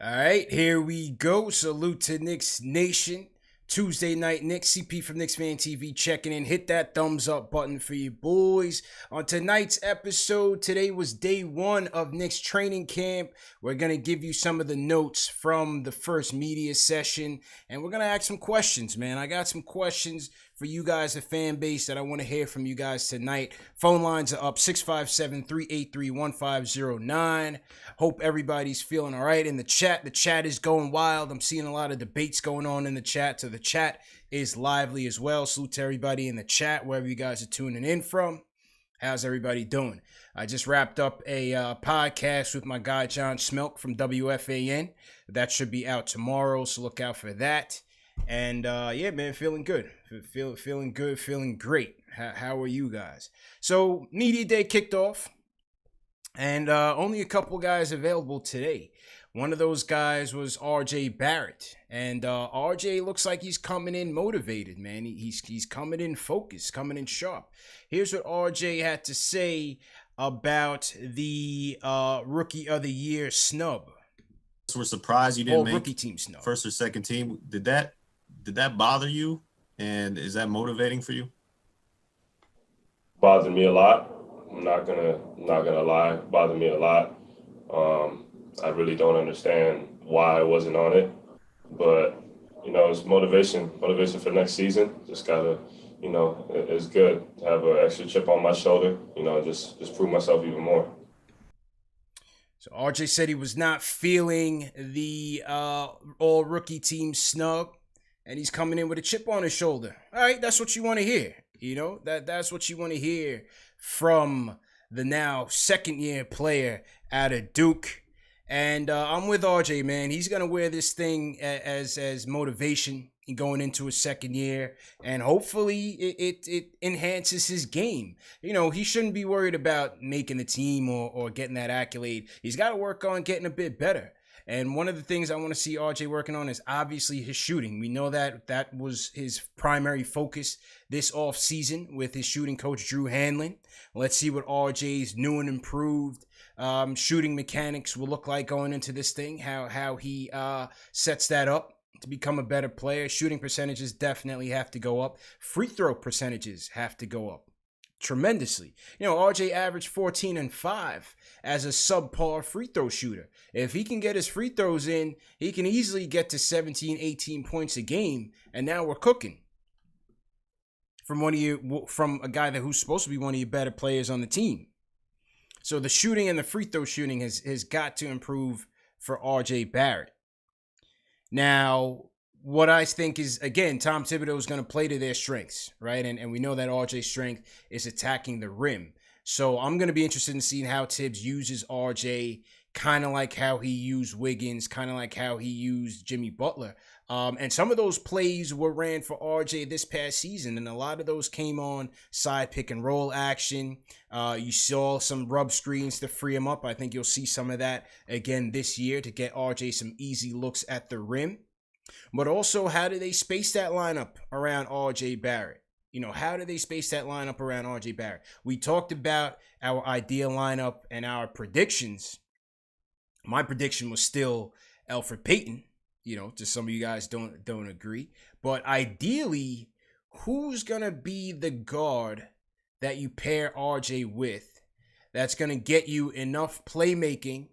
All right, here we go. Salute to Knicks Nation. Tuesday night, Knicks. CP from KnicksFanTV checking in. Hit that thumbs up button for you boys. On tonight's episode, today was day one of Knicks training camp. We're going to give you some of the notes from the first media session, and we're going to ask some questions, man. I got some questions for you guys, the fan base, that I want to hear from you guys tonight. Phone lines are up 657-383-1509. Hope everybody's feeling all right in the chat. The chat is going wild. I'm seeing a lot of debates going on in the chat, so the chat is lively as well. Salute to everybody in the chat, wherever you guys are tuning in from. How's everybody doing? I just wrapped up a podcast with my guy John Smelk from WFAN. That should be out tomorrow, so look out for that. And yeah, man, feeling good. Feeling good, feeling great. How are you guys? So media day kicked off, and only a couple guys available today. One of those guys was RJ Barrett, and RJ looks like he's coming in motivated, man. He's coming in focused, coming in sharp. Here's what RJ had to say about the Rookie of the Year snub. We're surprised you didn't make rookie team snub. First or second team. Did that bother you? And is that motivating for you? Bothered me a lot. I'm not gonna lie. Bothered me a lot. I really don't understand why I wasn't on it, but it's motivation for next season. Just gotta, it's good to have an extra chip on my shoulder. Just prove myself even more. So RJ said he was not feeling the all rookie team snub, and he's coming in with a chip on his shoulder. All right, that's what you want to hear. That's what you want to hear from the now second year player out of Duke. And I'm with RJ, man. He's gonna wear this thing as motivation going into his second year, and hopefully it enhances his game. He shouldn't be worried about making the team or getting that accolade. He's got to work on getting a bit better. And one of the things I want to see RJ working on is obviously his shooting. We know that was his primary focus this offseason with his shooting coach, Drew Hanlon. Let's see what RJ's new and improved shooting mechanics will look like going into this thing, how he sets that up to become a better player. Shooting percentages definitely have to go up. Free throw percentages have to go up tremendously. RJ averaged 14 and 5 as a subpar free throw shooter. If he can get his free throws in, he can easily get to 17, 18 points a game, and now we're cooking. From a guy who's supposed to be one of your better players on the team. So the shooting and the free throw shooting has got to improve for RJ Barrett. Now, what I think is, again, Tom Thibodeau is going to play to their strengths, right? And we know that RJ's strength is attacking the rim. So I'm going to be interested in seeing how Thibs uses RJ, kind of like how he used Wiggins, kind of like how he used Jimmy Butler. And some of those plays were ran for RJ this past season, and a lot of those came on side pick and roll action. You saw some rub screens to free him up. I think you'll see some of that again this year to get RJ some easy looks at the rim. But also, how do they space that lineup around RJ Barrett? How do they space that lineup around RJ Barrett? We talked about our ideal lineup and our predictions. My prediction was still Elfrid Payton. Just some of you guys don't agree. But ideally, who's going to be the guard that you pair RJ with that's going to get you enough playmaking,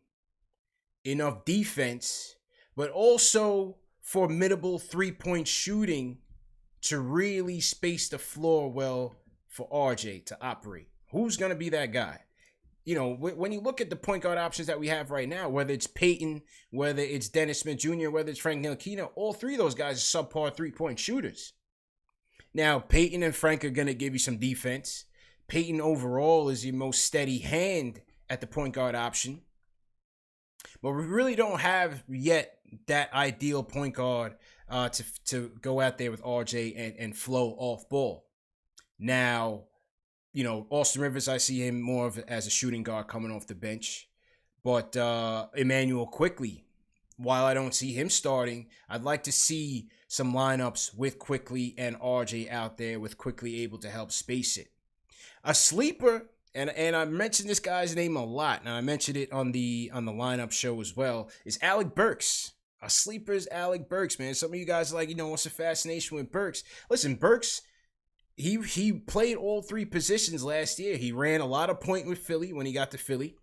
enough defense, but also formidable three-point shooting to really space the floor well for RJ to operate? Who's going to be that guy? When you look at the point guard options that we have right now, whether it's Payton, whether it's Dennis Smith Jr., whether it's Frank Ntilikina, all three of those guys are subpar three-point shooters. Now, Payton and Frank are going to give you some defense. Payton overall is your most steady hand at the point guard option. But we really don't have yet that ideal point guard to go out there with RJ and flow off ball. Now, Austin Rivers, I see him more as a shooting guard coming off the bench. But Emmanuel Quickley, while I don't see him starting, I'd like to see some lineups with Quickley and RJ out there, with Quickley able to help space it. A sleeper and I mentioned this guy's name a lot, and I mentioned it on the lineup show as well, is Alec Burks. A sleeper's Alec Burks, man. Some of you guys are like, what's the fascination with Burks? Listen, Burks, he played all three positions last year. He ran a lot of point with Philly when he got to Philly.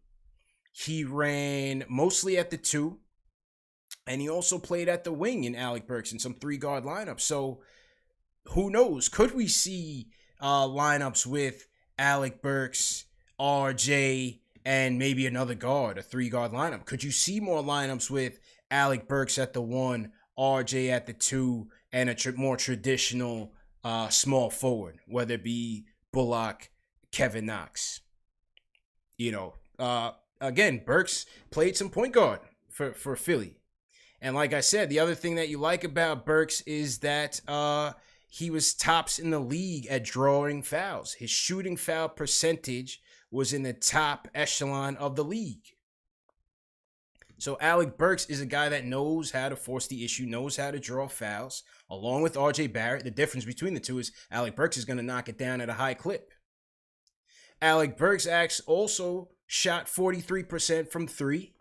He ran mostly at the 2, and he also played at the wing in Alec Burks in some 3-guard lineups. So who knows? Could we see lineups with Alec Burks, RJ, and maybe another guard, a 3-guard lineup? Could you see more lineups with Alec Burks at the 1, RJ at the 2, and a more traditional small forward, whether it be Bullock, Kevin Knox? Again, Burks played some point guard for Philly. And like I said, the other thing that you like about Burks is that he was tops in the league at drawing fouls. His shooting foul percentage was in the top echelon of the league. So Alec Burks is a guy that knows how to force the issue, knows how to draw fouls, along with RJ Barrett. The difference between the two is Alec Burks is going to knock it down at a high clip. Alec Burks also shot 43% from 3,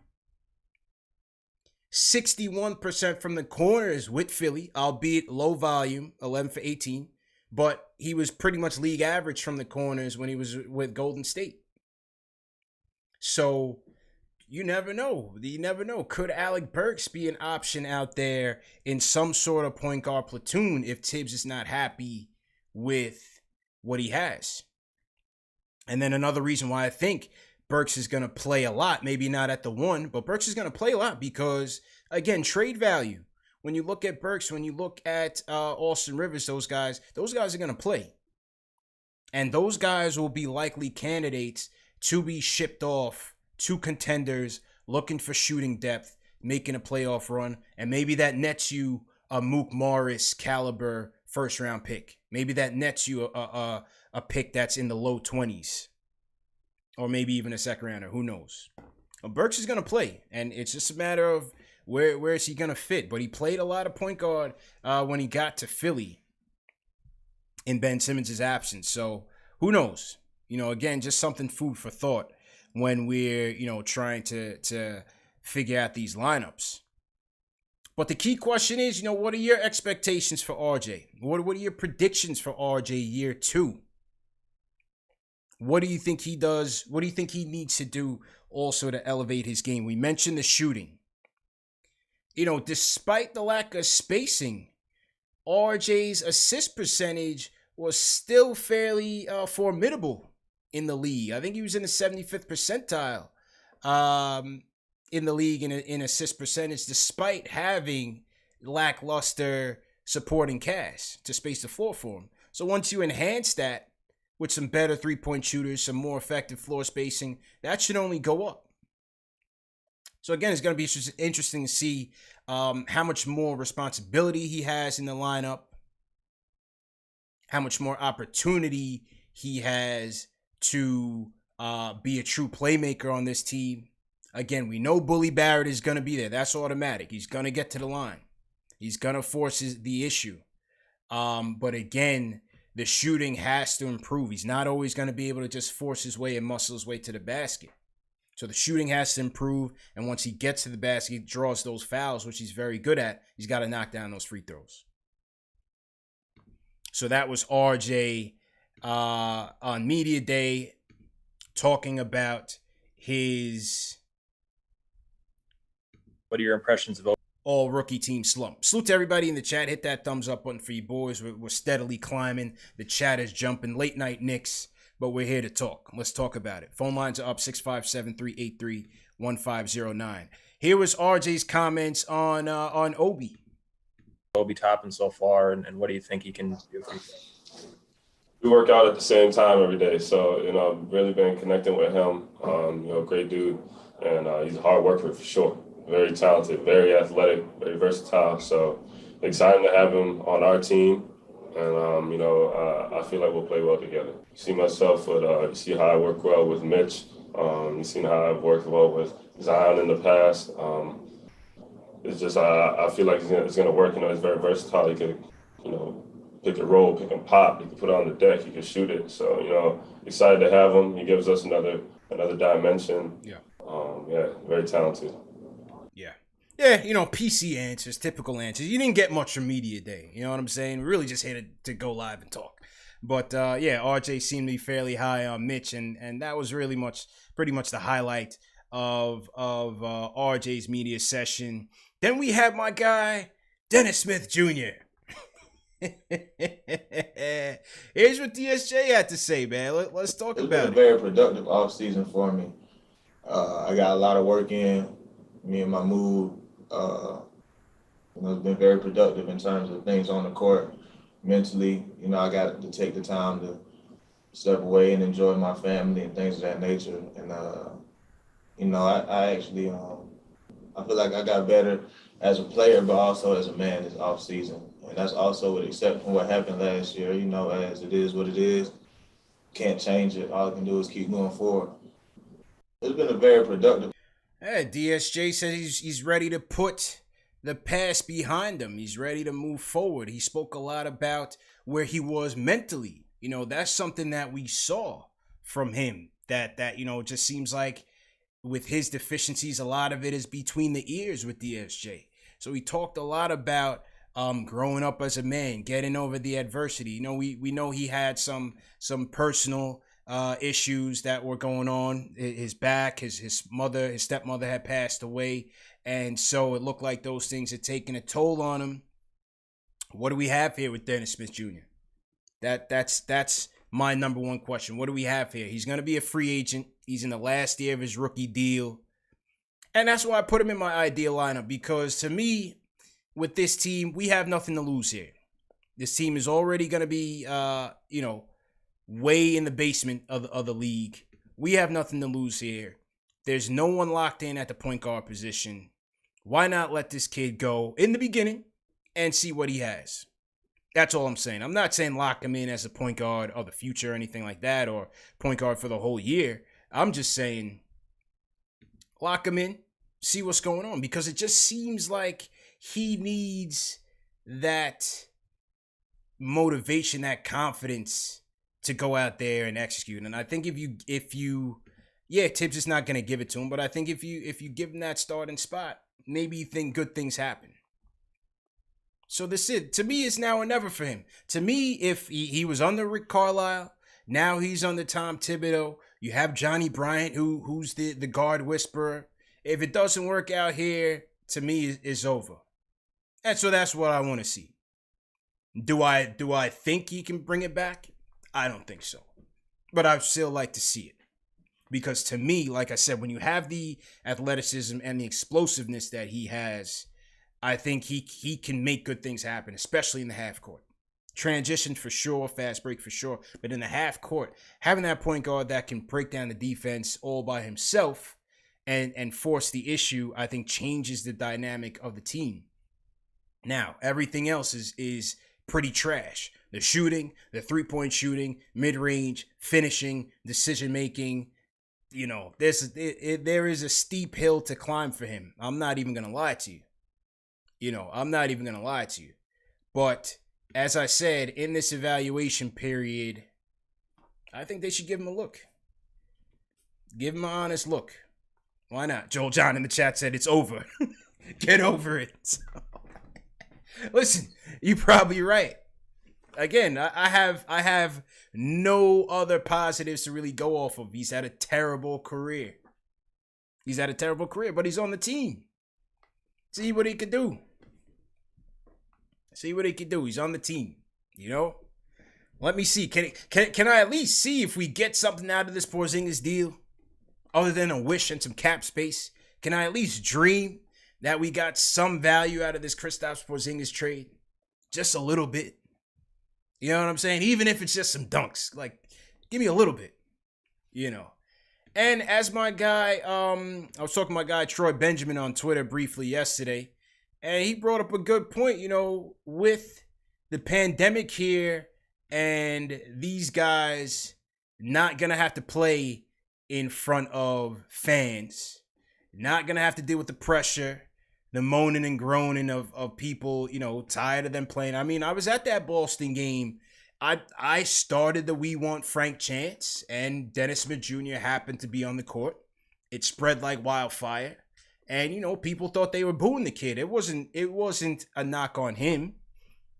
61% from the corners with Philly, albeit low volume, 11 for 18, but he was pretty much league average from the corners when he was with Golden State. So you never know. Could Alec Burks be an option out there in some sort of point guard platoon if Thibs is not happy with what he has? And then another reason why I think Burks is going to play a lot, maybe not at the 1, but Burks is going to play a lot because, again, trade value. When you look at Burks, when you look at Austin Rivers, those guys are going to play. And those guys will be likely candidates to be shipped off to contenders looking for shooting depth, making a playoff run, and maybe that nets you a Mook Morris caliber first-round pick. Maybe that nets you a pick that's in the low 20s. Or maybe even a second rounder. Who knows? Burks is going to play, and it's just a matter of where is he going to fit. But he played a lot of point guard when he got to Philly in Ben Simmons' absence. So who knows? Again, just something food for thought when we're, trying to figure out these lineups. But the key question is, what are your expectations for RJ? What are your predictions for RJ year 2? What do you think he does? What do you think he needs to do also to elevate his game? We mentioned the shooting. Despite the lack of spacing, RJ's assist percentage was still fairly formidable in the league. I think he was in the 75th percentile in the league in assist percentage, despite having lackluster supporting cast to space the floor for him. So once you enhance that with some better three-point shooters, some more effective floor spacing, that should only go up. So again, it's going to be interesting to see how much more responsibility he has in the lineup, how much more opportunity he has to be a true playmaker on this team. Again, we know Bully Barrett is going to be there. That's automatic. He's going to get to the line. He's going to force the issue. But again, the shooting has to improve. He's not always going to be able to just force his way and muscle his way to the basket. So the shooting has to improve. And once he gets to the basket, he draws those fouls, which he's very good at. He's got to knock down those free throws. So that was RJ on Media Day talking about his... What are your impressions of all rookie team slump? Salute to everybody in the chat. Hit that thumbs up button for you boys. We're steadily climbing. The chat is jumping. Late night Knicks, but we're here to talk. Let's talk about it. Phone lines are up 657-383-1509. Here was RJ's comments on Obi. Obi Toppin so far, and what do you think he can do for you? We work out at the same time every day, so I've really been connecting with him. Great dude, and he's a hard worker for sure. Very talented, very athletic, very versatile. So excited to have him on our team. And, I feel like we'll play well together. You see myself you see how I work well with Mitch. You seen how I've worked well with Zion in the past. It's just, I feel like it's going to work. He's very versatile. He can, pick and roll, pick and pop. He can put it on the deck. He can shoot it. So, you know, excited to have him. He gives us another dimension. Yeah. Yeah, very talented. Yeah. Yeah, you know, PC answers, typical answers. You didn't get much from Media Day. You know what I'm saying? We really just here to go live and talk. But, yeah, RJ seemed to be fairly high on Mitch, and that was really pretty much the highlight of RJ's media session. Then we had my guy, Dennis Smith Jr. Here's what DSJ had to say, man. Let's talk It's about been a it. very productive offseason for me. I got a lot of work in. Me and my move, it's been very productive in terms of things on the court. Mentally, I got to take the time to step away and enjoy my family and things of that nature. And, I actually, I feel like I got better as a player, but also as a man this offseason. And that's also with except from what happened last year, as it is what it is. Can't change it. All I can do is keep going forward. It's been a very productive. Yeah, DSJ said he's ready to put the past behind him. He's ready to move forward. He spoke a lot about where he was mentally. That's something that we saw from him. That it just seems like with his deficiencies, a lot of it is between the ears with DSJ. So he talked a lot about growing up as a man, getting over the adversity. We know he had some personal issues that were going on. His back, his stepmother had passed away, and so it looked like those things had taken a toll on him. What do we have here with Dennis Smith Jr.? That's my number one question. What do we have here? He's going to be a free agent. He's in the last year of his rookie deal, and that's why I put him in my ideal lineup, because to me, with this team, we have nothing to lose here. This team is already going to be, way in the basement of the league. We have nothing to lose here. There's no one locked in at the point guard position. Why not let this kid go in the beginning and see what he has? That's all I'm saying. I'm not saying lock him in as a point guard of the future or anything like that, or point guard for the whole year. I'm just saying lock him in, see what's going on, because it just seems like he needs that motivation, that confidence to go out there and execute. And I think if you Thibs is not going to give it to him, but I think if you give him that starting spot, maybe you think good things happen. So to me, it's now or never for him. To me, if he was under Rick Carlisle, now he's under Tom Thibodeau. You have Johnny Bryant, who's the guard whisperer. If it doesn't work out here, to me, it's over. And so that's what I want to see. Do I think he can bring it back? I don't think so. But I'd still like to see it. Because to me, like I said, when you have the athleticism and the explosiveness that he has, I think he can make good things happen, especially in the half court. Transition for sure, fast break for sure. But in the half court, having that point guard that can break down the defense all by himself and force the issue, I think changes the dynamic of the team. Now, everything else is pretty trash. The shooting, the three-point shooting, mid-range, finishing, decision-making, there is a steep hill to climb for him. I'm not even going to lie to you. But as I said, in this evaluation period, I think they should give him a look. Give him an honest look. Why not? Joel John in the chat said it's over. Get over it. Listen, you're probably right. Again, I have no other positives to really go off of. He's had a terrible career. But he's on the team. See what he could do. He's on the team. Let me see. Can I at least see if we get something out of this Porzingis deal, other than a wish and some cap space? Can I at least dream that we got some value out of this Kristaps Porzingis trade? Just a little bit. You know what I'm saying? Even if it's just some dunks. Like, give me a little bit. And as my guy, I was talking to my guy Troy Benjamin on Twitter briefly yesterday, and he brought up a good point, with the pandemic here and these guys not going to have to play in front of fans, not going to have to deal with the pressure the moaning and groaning of people, you know, tired of them playing. I mean, I was at that Boston game. I started the We Want Frank chants, and Dennis Smith Jr. happened to be on the court. It spread like wildfire. And, you know, people thought they were booing the kid. It wasn't a knock on him.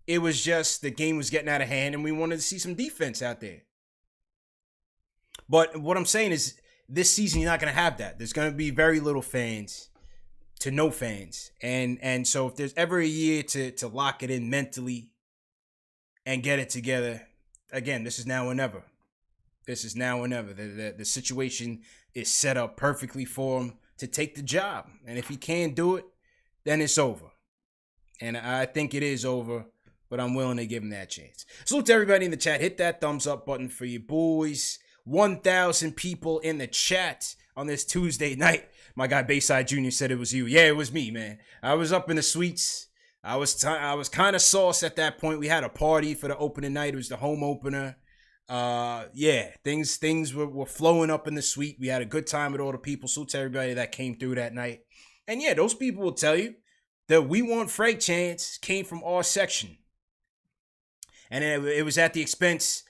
It was just the game was getting out of hand, and we wanted to see some defense out there. But what I'm saying is, this season you're not going to have that. There's going to be very little fans to no fans. And so if there's ever a year to lock it in mentally and get it together, again, this is now or never. This is now or never. The situation is set up perfectly for him to take the job. And if he can't do it, then it's over. And I think it is over, but I'm willing to give him that chance. Salute to everybody in the chat. Hit that thumbs up button for you boys. 1,000 people in the chat on this Tuesday night. My guy Bayside Jr. said it was you. Yeah, it was me, man. I was up in the suites. I was kind of sauce at that point. We had a party for the opening night. It was the home opener. Yeah, things were flowing up in the suite. We had a good time with all the people. Salute to everybody that came through that night. And yeah, those people will tell you that We Want Frank chants came from our section. And it was at the expense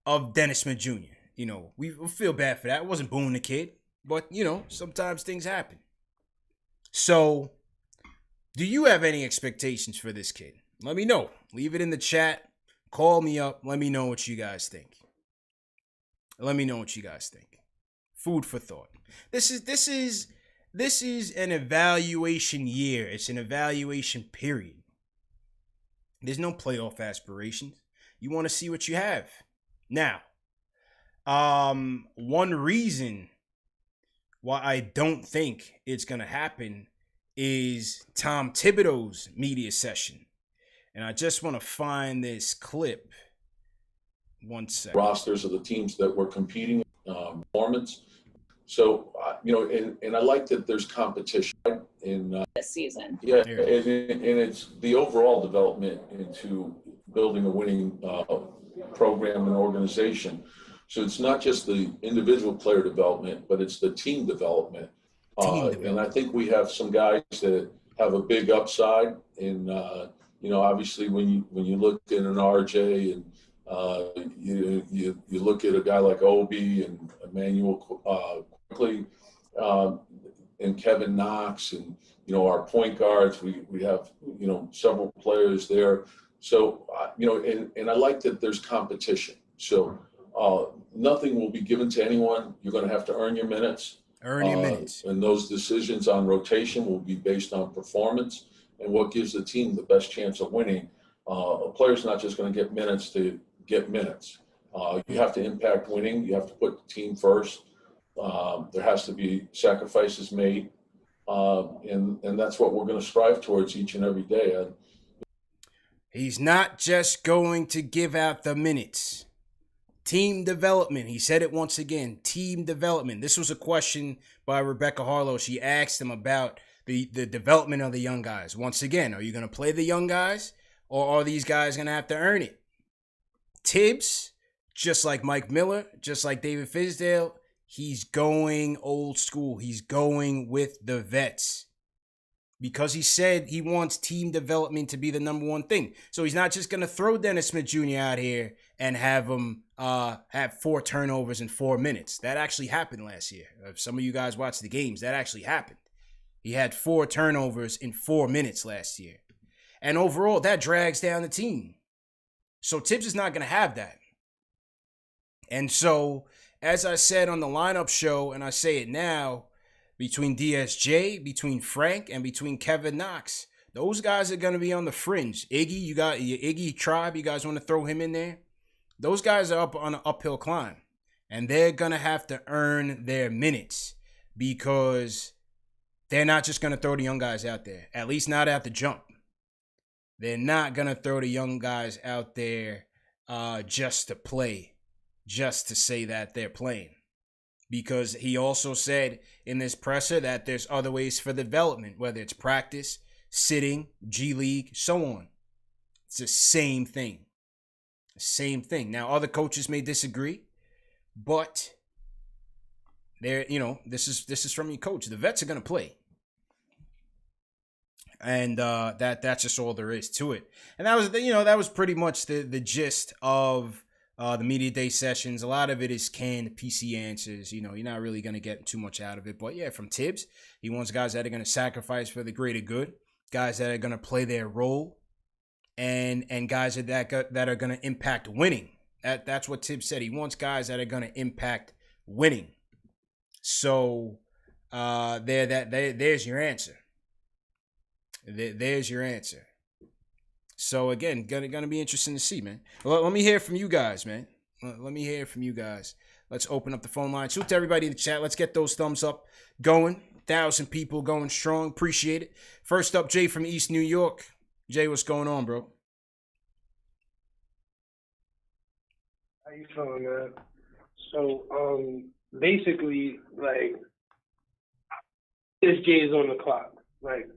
of Dennis Smith Jr. You know, we feel bad for that. It wasn't booing the kid, but, you know, sometimes things happen. So, do you have any expectations for this kid? Let me know. Leave it in the chat. Call me up. Let me know what you guys think. Let me know what you guys think. Food for thought. This is an evaluation year. It's an evaluation period. There's no playoff aspirations. You want to see what you have. Now, one reason why I don't think it's going to happen is Tom Thibodeau's media session. And I just want to find this clip. 1 second. Rosters of the teams that were competing performance. So, you know, and I like that there's competition in this season. Yeah, and it's the overall development into building a winning program and organization. So it's not just the individual player development, but it's the team development. And I think we have some guys that have a big upside. And you know, obviously, when you look at an RJ and you look at a guy like Obi and Emmanuel Quickley and Kevin Knox and, you know, our point guards, we have, you know, several players there. So, you know, and I like that there's competition. So nothing will be given to anyone. You're going to have to earn your minutes. Earn your minutes. And those decisions on rotation will be based on performance and what gives the team the best chance of winning. A player's not just going to get minutes to get minutes. You have to impact winning. You have to put the team first. There has to be sacrifices made. And that's what we're going to strive towards each and every day. He's not just going to give out the minutes. Team development. He said it once again. Team development. This was a question by Rebecca Harlow. She asked him about the development of the young guys. Once again, are you going to play the young guys, or are these guys going to have to earn it? Thibs, just like Mike Miller, just like David Fizdale, he's going old school. He's going with the vets. Because he said he wants team development to be the number one thing. So he's not just going to throw Dennis Smith Jr. out here and have him have 4 turnovers in 4 minutes. That actually happened last year. If some of you guys watched the games, that actually happened. He had 4 turnovers in 4 minutes last year. And overall, that drags down the team. So Thibs is not going to have that. And so, as I said on the lineup show, and I say it now, between DSJ, between Frank, and between Kevin Knox, those guys are going to be on the fringe. Iggy, you got your Iggy tribe. You guys want to throw him in there? Those guys are up on an uphill climb. And they're going to have to earn their minutes because they're not just going to throw the young guys out there, at least not at the jump. They're not going to throw the young guys out there just to play, just to say that they're playing. Because he also said in this presser that there's other ways for development, whether it's practice, sitting, G League, so on. It's the same thing. Same thing. Now, other coaches may disagree, but they're, you know, this is from your coach. The vets are going to play. And that's just all there is to it. And that was pretty much the gist of the media day sessions. A lot of it is canned PC answers. You're not really going to get too much out of it. But yeah, from Thibs, he wants guys that are going to sacrifice for the greater good, guys that are going to play their role, and guys that are going to impact winning. That's what Thibs said. He wants guys that are going to impact winning. So there's your answer. There's your answer. So again, gonna be interesting to see, man. Well, let me hear from you guys, man. Let me hear from you guys. Let's open up the phone line. Shoot to everybody in the chat. Let's get those thumbs up going. 1,000 people going strong. Appreciate it. First up, Jay from East New York. Jay, what's going on, bro? How you feeling, man? So, basically, like, DSJ is on the clock. Like,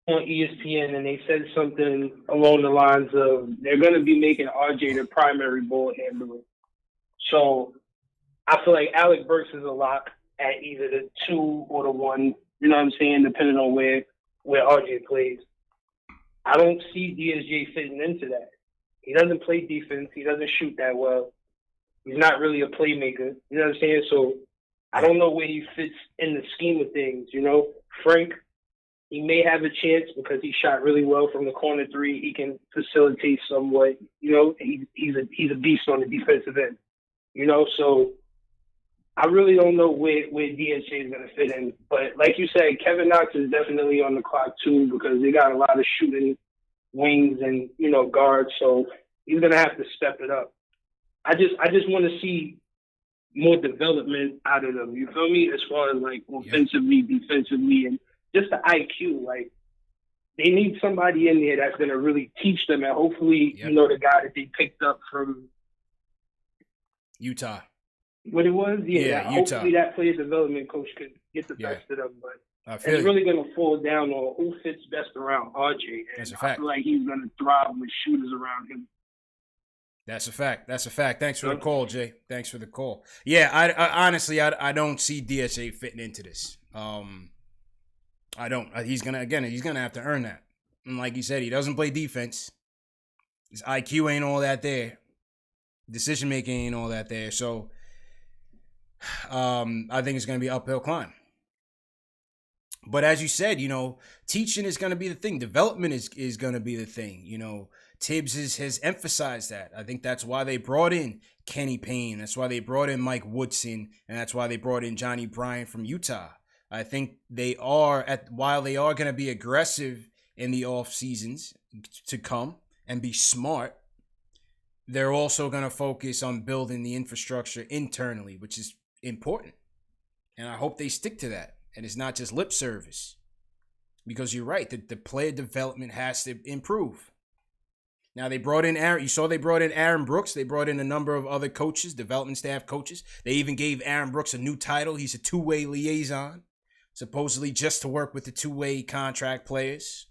on ESPN, and they said something along the lines of they're going to be making RJ the primary ball handler. So I feel like Alec Burks is a lock at either the 2 or the 1, you know what I'm saying, depending on where RJ plays. I don't see DSJ fitting into that. He doesn't play defense. He doesn't shoot that well. He's not really a playmaker. You know what I'm saying? So I don't know where he fits in the scheme of things, Frank, he may have a chance because he shot really well from the corner 3. He can facilitate somewhat. He's a beast on the defensive end. So I really don't know where DSJ is going to fit in. But like you said, Kevin Knox is definitely on the clock too because they got a lot of shooting wings and guards. So he's going to have to step it up. I just want to see more development out of them. You feel me? As far as like offensively, defensively, and just the IQ, like they need somebody in there that's going to really teach them, and hopefully, the guy that they picked up from Utah. What it was, Utah. Hopefully, that player development coach could get the best of them, but it's really going to fall down on who fits best around RJ. And that's a fact. I feel like he's going to thrive with shooters around him. That's a fact. Thanks for the call, Jay. Thanks for the call. Yeah, I honestly don't see DSJ fitting into this. I don't. He's gonna have to earn that. And like you said, he doesn't play defense. His IQ ain't all that there. Decision making ain't all that there. So, I think it's gonna be an uphill climb. But as you said, teaching is gonna be the thing. Development is gonna be the thing. Thibs has emphasized that. I think that's why they brought in Kenny Payne. That's why they brought in Mike Woodson, and that's why they brought in Johnny Bryant from Utah. I think while they are going to be aggressive in the off seasons to come and be smart, they're also going to focus on building the infrastructure internally, which is important. And I hope they stick to that. And it's not just lip service. Because you're right, the player development has to improve. Now they brought in Aaron Brooks. They brought in a number of other coaches, development staff coaches. They even gave Aaron Brooks a new title. He's a two-way liaison. Supposedly just to work with the two-way contract players,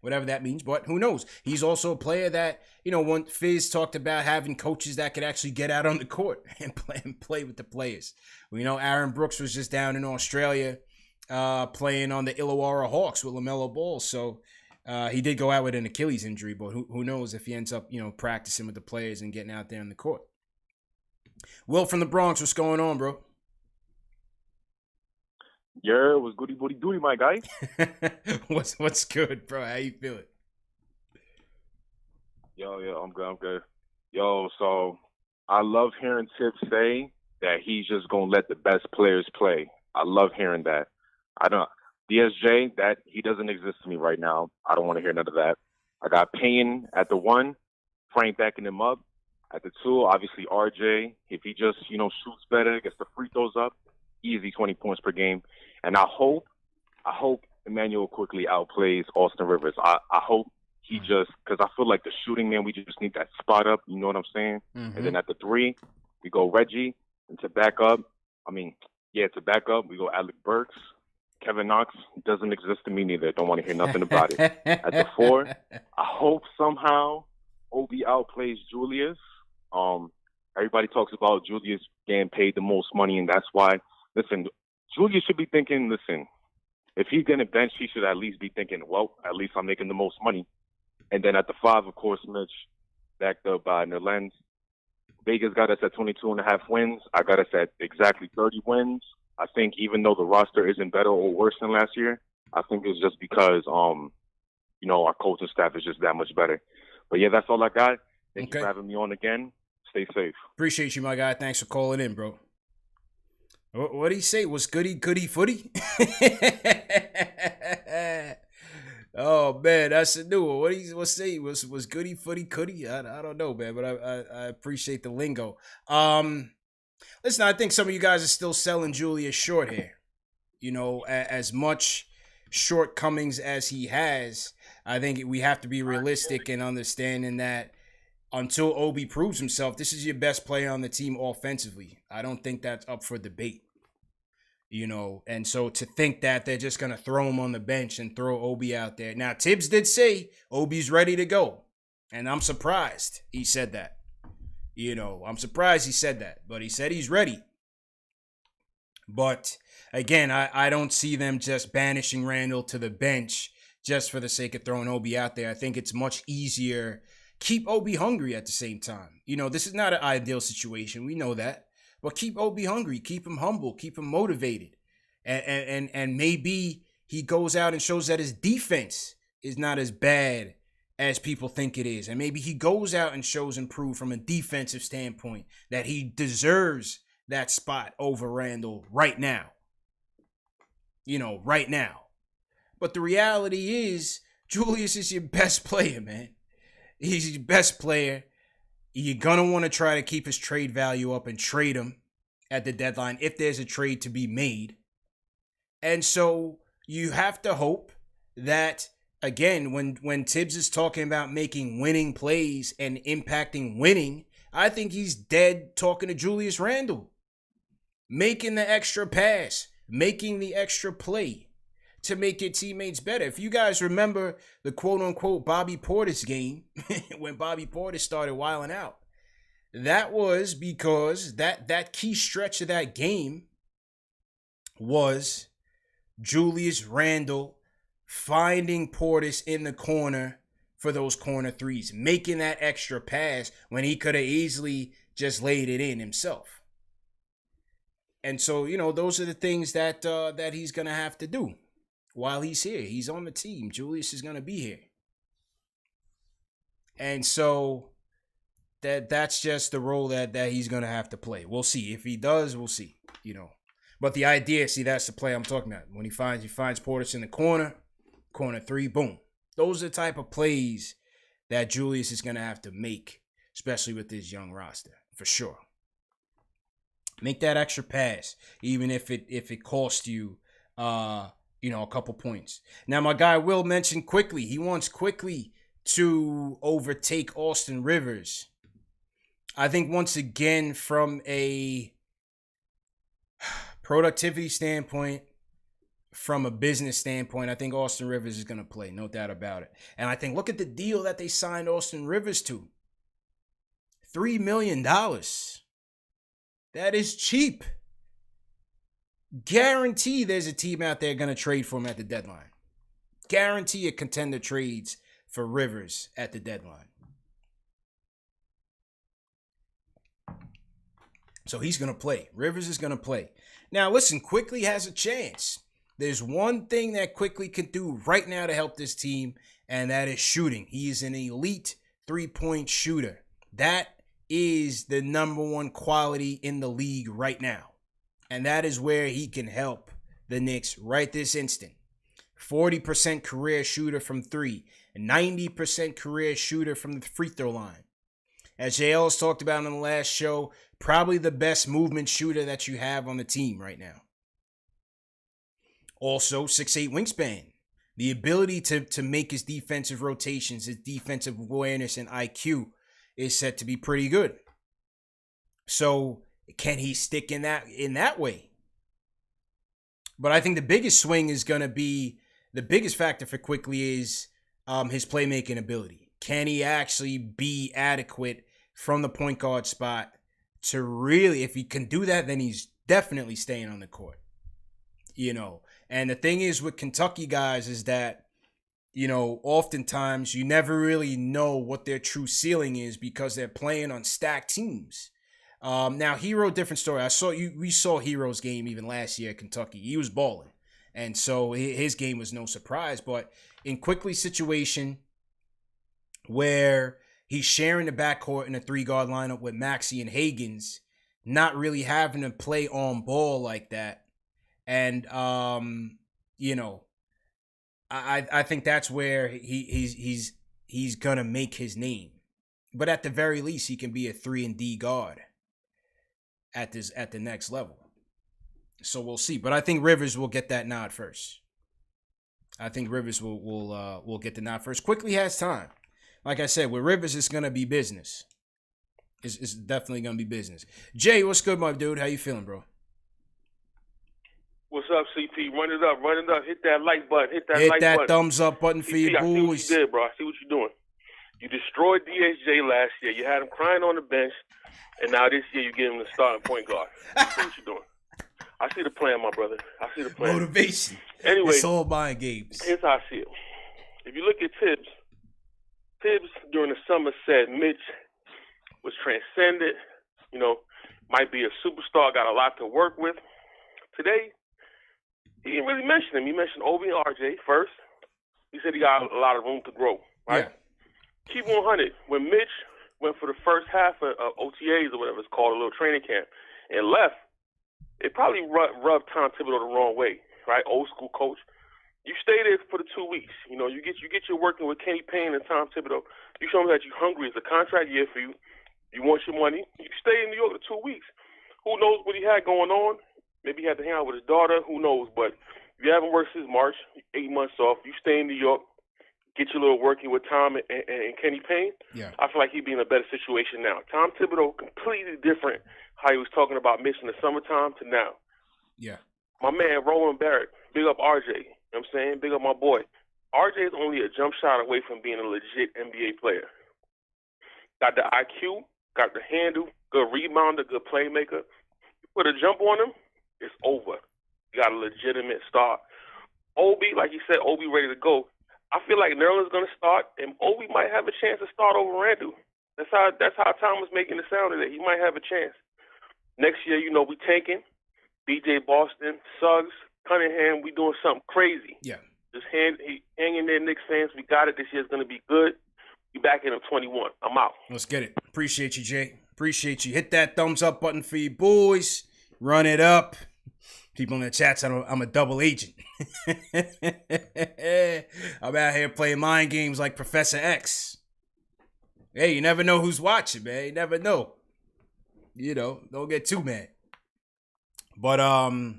whatever that means. But who knows? He's also a player that, when Fizz talked about having coaches that could actually get out on the court and play with the players. Aaron Brooks was just down in Australia playing on the Illawarra Hawks with LaMelo Ball. So he did go out with an Achilles injury, but who knows if he ends up, practicing with the players and getting out there on the court. Will from the Bronx, what's going on, bro? Yeah, what's goody booty doody, my guy? What's good, bro? How you feeling? Yo, I'm good. Yo, so I love hearing Thibs say that he's just gonna let the best players play. I love hearing that. DSJ, that he doesn't exist to me right now. I don't want to hear none of that. I got Payne at the 1, Frank backing him up. At the 2, obviously RJ. If he just, shoots better, gets the free throws up, easy 20 points per game. And I hope Emmanuel Quickley outplays Austin Rivers. I hope he just, because I feel like the shooting, man, we just need that spot up. You know what I'm saying? Mm-hmm. And then at the 3, we go Reggie. And to back up, we go Alec Burks. Kevin Knox doesn't exist to me neither. Don't want to hear nothing about it. At the 4, I hope somehow Obi outplays Julius. Everybody talks about Julius getting paid the most money, and that's why. Listen, Julius should be thinking, If he's getting benched, he should at least be thinking, well, at least I'm making the most money. And then at the 5, of course, Mitch, backed up by Nerlens. Vegas got us at 22.5 wins. I got us at exactly 30 wins. I think even though the roster isn't better or worse than last year, I think it's just because, our coaching staff is just that much better. But yeah, that's all I got. Thank you for having me on again. Stay safe. Appreciate you, my guy. Thanks for calling in, bro. What did he say? Was goody footy? Oh man, that's a new one. What's say? Was goody footy cootie? I don't know, man, but I appreciate the lingo. Listen, I think some of you guys are still selling Julius short here. As much shortcomings as he has, I think we have to be realistic and understanding that until Obi proves himself, this is your best player on the team offensively. I don't think that's up for debate. And so to think that they're just going to throw him on the bench and throw Obi out there. Now, Thibs did say Obi's ready to go. And I'm surprised he said that. I'm surprised he said that. But he said he's ready. But, again, I don't see them just banishing Randle to the bench just for the sake of throwing Obi out there. I think it's much easier. Keep Obi hungry at the same time. This is not an ideal situation. We know that. But keep Obi hungry, keep him humble, keep him motivated. And maybe he goes out and shows that his defense is not as bad as people think it is. And maybe he goes out and shows improved from a defensive standpoint, that he deserves that spot over Randle right now. Right now. But the reality is, Julius is your best player, man. He's your best player. You're going to want to try to keep his trade value up and trade him at the deadline if there's a trade to be made. And so you have to hope that, again, when Thibs is talking about making winning plays and impacting winning, I think he's dead talking to Julius Randle. Making the extra pass, making the extra play to make your teammates better. If you guys remember the quote-unquote Bobby Portis game, when Bobby Portis started wilding out, that was because that key stretch of that game was Julius Randle finding Portis in the corner for those corner threes, making that extra pass when he could have easily just laid it in himself. And so, those are the things that he's going to have to do. While he's here, he's on the team. Julius is going to be here. And so that's just the role that he's going to have to play. We'll see. If he does, we'll see, But the idea, that's the play I'm talking about. When he finds Portis in the corner three, boom. Those are the type of plays that Julius is going to have to make, especially with this young roster, for sure. Make that extra pass, even if it costs you a couple points. Now, my guy Will mentioned Quickley. He wants Quickley to overtake Austin Rivers. I think once again, from a productivity standpoint, from a business standpoint, I think Austin Rivers is going to play, no doubt about it. And I think, look at the deal that they signed Austin Rivers to. $3 million. That is cheap. Guarantee there's a team out there going to trade for him at the deadline. Guarantee a contender trades for Rivers at the deadline. So he's going to play. Rivers is going to play. Now, listen, Quickley has a chance. There's one thing that Quickley can do right now to help this team, and that is shooting. He is an elite three-point shooter. That is the number one quality in the league right now. And that is where he can help the Knicks right this instant. 40% career shooter from three. 90% career shooter from the free throw line. As JL has talked about in the last show, probably the best movement shooter that you have on the team right now. Also, 6'8" wingspan. The ability to make his defensive rotations, his defensive awareness and IQ is set to be pretty good. So, can he stick in that way? But I think the biggest swing is going to be, the biggest factor for Quickley is his playmaking ability. Can he actually be adequate from the point guard spot to really, if he can do that, then he's definitely staying on the court. And the thing is with Kentucky guys is that, oftentimes you never really know what their true ceiling is because they're playing on stacked teams. Now, Hero, different story. We saw Hero's game even last year at Kentucky. He was balling. And so his game was no surprise. But in Quickley's situation where he's sharing the backcourt in a 3-guard lineup with Maxey and Higgins, not really having to play on ball like that. And, I think that's where he's going to make his name. But at the very least, he can be a 3-and-D guard at the next level. So we'll see. But I think Rivers will get that nod first. I think Rivers will get the nod first. Quickley has time. Like I said, with Rivers, it's going to be business. It's definitely going to be business. Jay, what's good, my dude? How you feeling, bro? What's up, CP? Run it up. Hit that like button. Hit that thumbs up button for you, boys. I see what you did, bro. I see what you're doing. You destroyed DSJ last year. You had him crying on the bench, and now this year you give him the starting point guard. I see what you're doing. I see the plan, my brother. I see the plan. Motivation. Anyway, it's all mind games. Here's how I see it. If you look at Thibs during the summer said Mitch was transcended, might be a superstar, got a lot to work with. Today, he didn't really mention him. He mentioned Obi and RJ first. He said he got a lot of room to grow, right? Yeah. Keep 100. When Mitch went for the first half of OTAs or whatever it's called, a little training camp, and left, it probably rubbed Tom Thibodeau the wrong way, right? Old school coach. You stay there for the 2 weeks. You get your working with Kenny Payne and Tom Thibodeau. You show them that you're hungry. It's a contract year for you. You want your money. You stay in New York for 2 weeks. Who knows what he had going on? Maybe he had to hang out with his daughter. Who knows? But if you haven't worked since March, 8 months off, you stay in New York, get your little working with Tom and Kenny Payne. Yeah. I feel like he'd be in a better situation now. Tom Thibodeau, completely different how he was talking about Mitch in the summertime to now. Yeah. My man, Roland Barrett, big up RJ. You know what I'm saying? Big up my boy. RJ is only a jump shot away from being a legit NBA player. Got the IQ, got the handle, good rebounder, good playmaker. You put a jump on him, it's over. You got a legitimate start. Obi, like you said, Obi ready to go. I feel like Nerlens going to start, and Obi might have a chance to start over Randle. That's how Tom was making it sound today. He might have a chance. Next year, we tanking. BJ Boston, Suggs, Cunningham, we doing something crazy. Yeah. Just hang in there, Knicks fans. We got it. This year's going to be good. Be back in 21. I'm out. Let's get it. Appreciate you, Jay. Appreciate you. Hit that thumbs up button for you boys. Run it up. People in the chats, I'm a double agent. I'm out here playing mind games like Professor X. Hey, you never know who's watching, man. You never know. Don't get too mad. But, I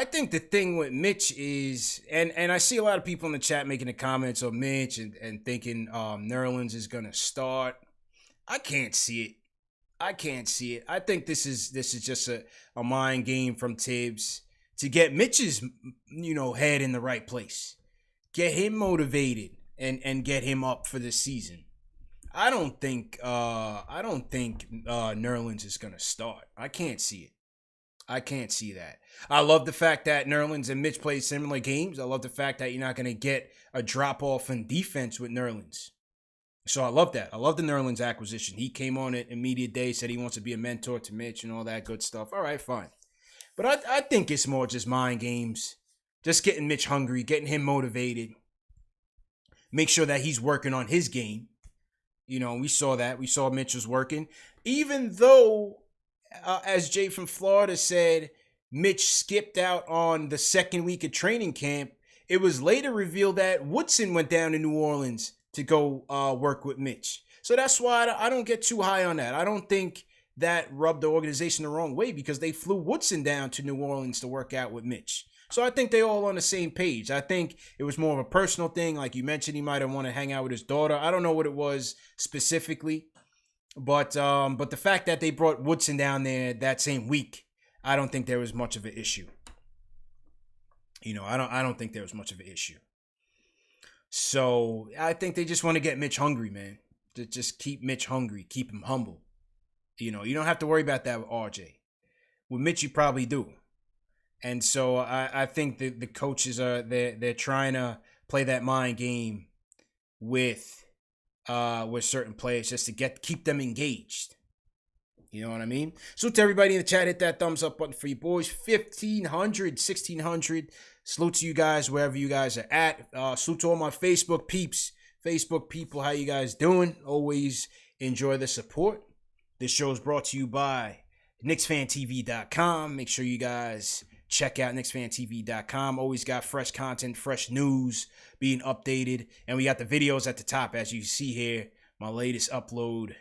think the thing with Mitch is, and I see a lot of people in the chat making the comments on Mitch and thinking Nerlens is going to start. I can't see it. I think this is just a mind game from Thibs to get Mitch's, head in the right place. Get him motivated and get him up for the season. I don't think Nerlens is gonna start. I can't see it. I can't see that. I love the fact that Nerlens and Mitch play similar games. I love the fact that you're not gonna get a drop off in defense with Nerlens. So I love that. I love the Nerlens acquisition. He came on it in media day, said he wants to be a mentor to Mitch and all that good stuff. All right, fine. But I think it's more just mind games. Just getting Mitch hungry, getting him motivated. Make sure that he's working on his game. We saw that. We saw Mitch was working. Even though, as Jay from Florida said, Mitch skipped out on the second week of training camp, it was later revealed that Woodson went down to New Orleans to go work with Mitch. So that's why I don't get too high on that. I don't think that rubbed the organization the wrong way because they flew Woodson down to New Orleans to work out with Mitch. So I think they all on the same page. I think it was more of a personal thing. Like you mentioned, he might have wanted to hang out with his daughter. I don't know what it was specifically. But the fact that they brought Woodson down there that same week, I don't think there was much of an issue. I don't think there was much of an issue. So I think they just want to get Mitch hungry, man. To just keep Mitch hungry, keep him humble. You don't have to worry about that with RJ. With Mitch, you probably do. And so I think the coaches they're trying to play that mind game with certain players just to keep them engaged. You know what I mean? So to everybody in the chat, hit that thumbs up button for you boys. 1,500, 1,600. Salute to you guys wherever you guys are at. Salute to all my Facebook peeps. Facebook people, how you guys doing? Always enjoy the support. This show is brought to you by KnicksFanTV.com. Make sure you guys check out KnicksFanTV.com. Always got fresh content, fresh news being updated. And we got the videos at the top, as you see here. My latest upload,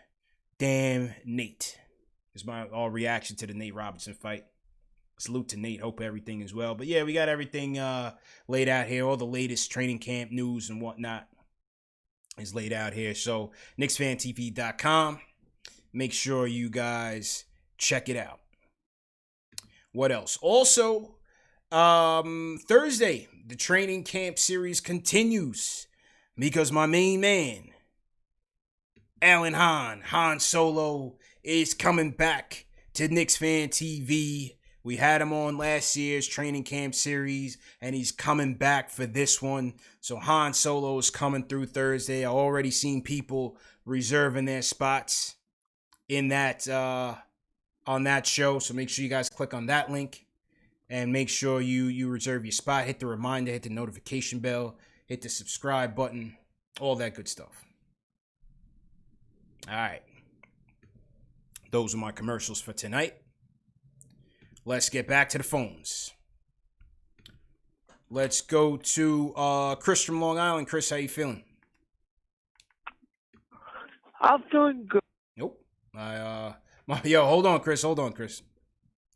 Damn Nate. Is my reaction to the Nate Robinson fight. Salute to Nate. Hope everything is well. But yeah, we got everything laid out here. All the latest training camp news and whatnot is laid out here. So KnicksFanTV.com. Make sure you guys check it out. What else? Also, Thursday, the training camp series continues because my main man, Han Solo, is coming back to Knicks Fan TV. We had him on last year's training camp series, and he's coming back for this one. So Han Solo is coming through Thursday. I already seen people reserving their spots in that on that show. So make sure you guys click on that link and make sure you reserve your spot. Hit the reminder, hit the notification bell, hit the subscribe button, all that good stuff. All right. Those are my commercials for tonight. Let's get back to the phones. Let's go to Chris from Long Island. Chris, how you feeling? I'm feeling good. Nope. Yo, hold on, Chris.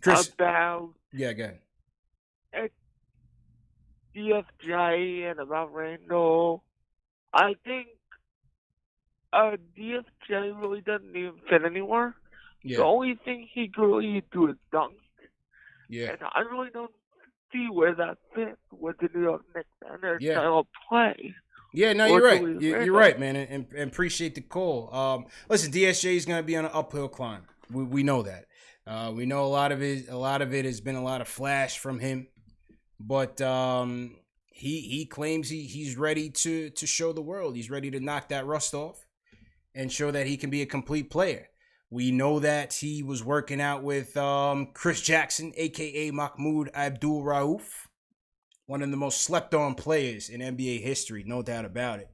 Chris. About Yeah, go ahead. DSJ and about Randle. I think DSJ really doesn't even fit anymore. Yeah. The only thing he could really do is dunk. Yeah. And I really don't see where that fits with the New York Knicks and their Yeah. style of play. Yeah, no, you're right. You're right, man, and appreciate the call. Listen, DSJ is going to be on an uphill climb. We know that. We know a lot of it has been a lot of flash from him, but he claims he's ready to show the world. He's ready to knock that rust off and show that he can be a complete player. We know that he was working out with Chris Jackson, a.k.a. Mahmoud Abdul-Rauf, one of the most slept-on players in NBA history, no doubt about it.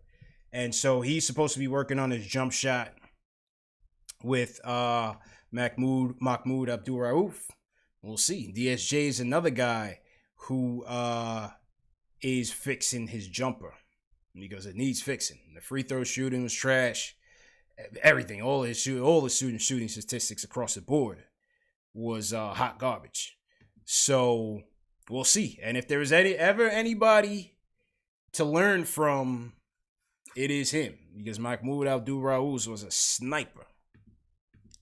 And so he's supposed to be working on his jump shot with Mahmoud Abdul-Rauf. We'll see. DSJ is another guy who is fixing his jumper because it needs fixing. The free throw shooting was trash. Everything, all his shooting statistics across the board was hot garbage. So we'll see. And if there is ever anybody to learn from, it is him, because Mahmoud Abdul-Rauf was a sniper,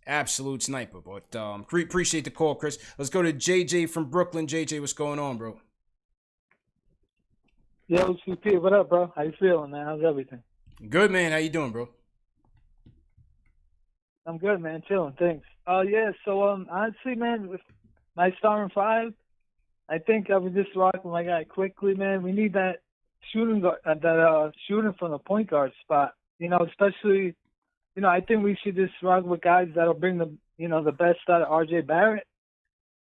absolute sniper. But appreciate the call, Chris. Let's go to JJ from Brooklyn. JJ, what's going on, bro? Yo, CP, what up, bro? How you feeling, man? How's everything? Good, man. How you doing, bro? I'm good, man. Chilling, thanks. Yeah, so honestly, man, with my starting five, I think I would just rock with my guy Quickley, man. We need that shooting from the point guard spot. You know, especially, you know, I think we should just rock with guys that'll bring the best out of RJ Barrett.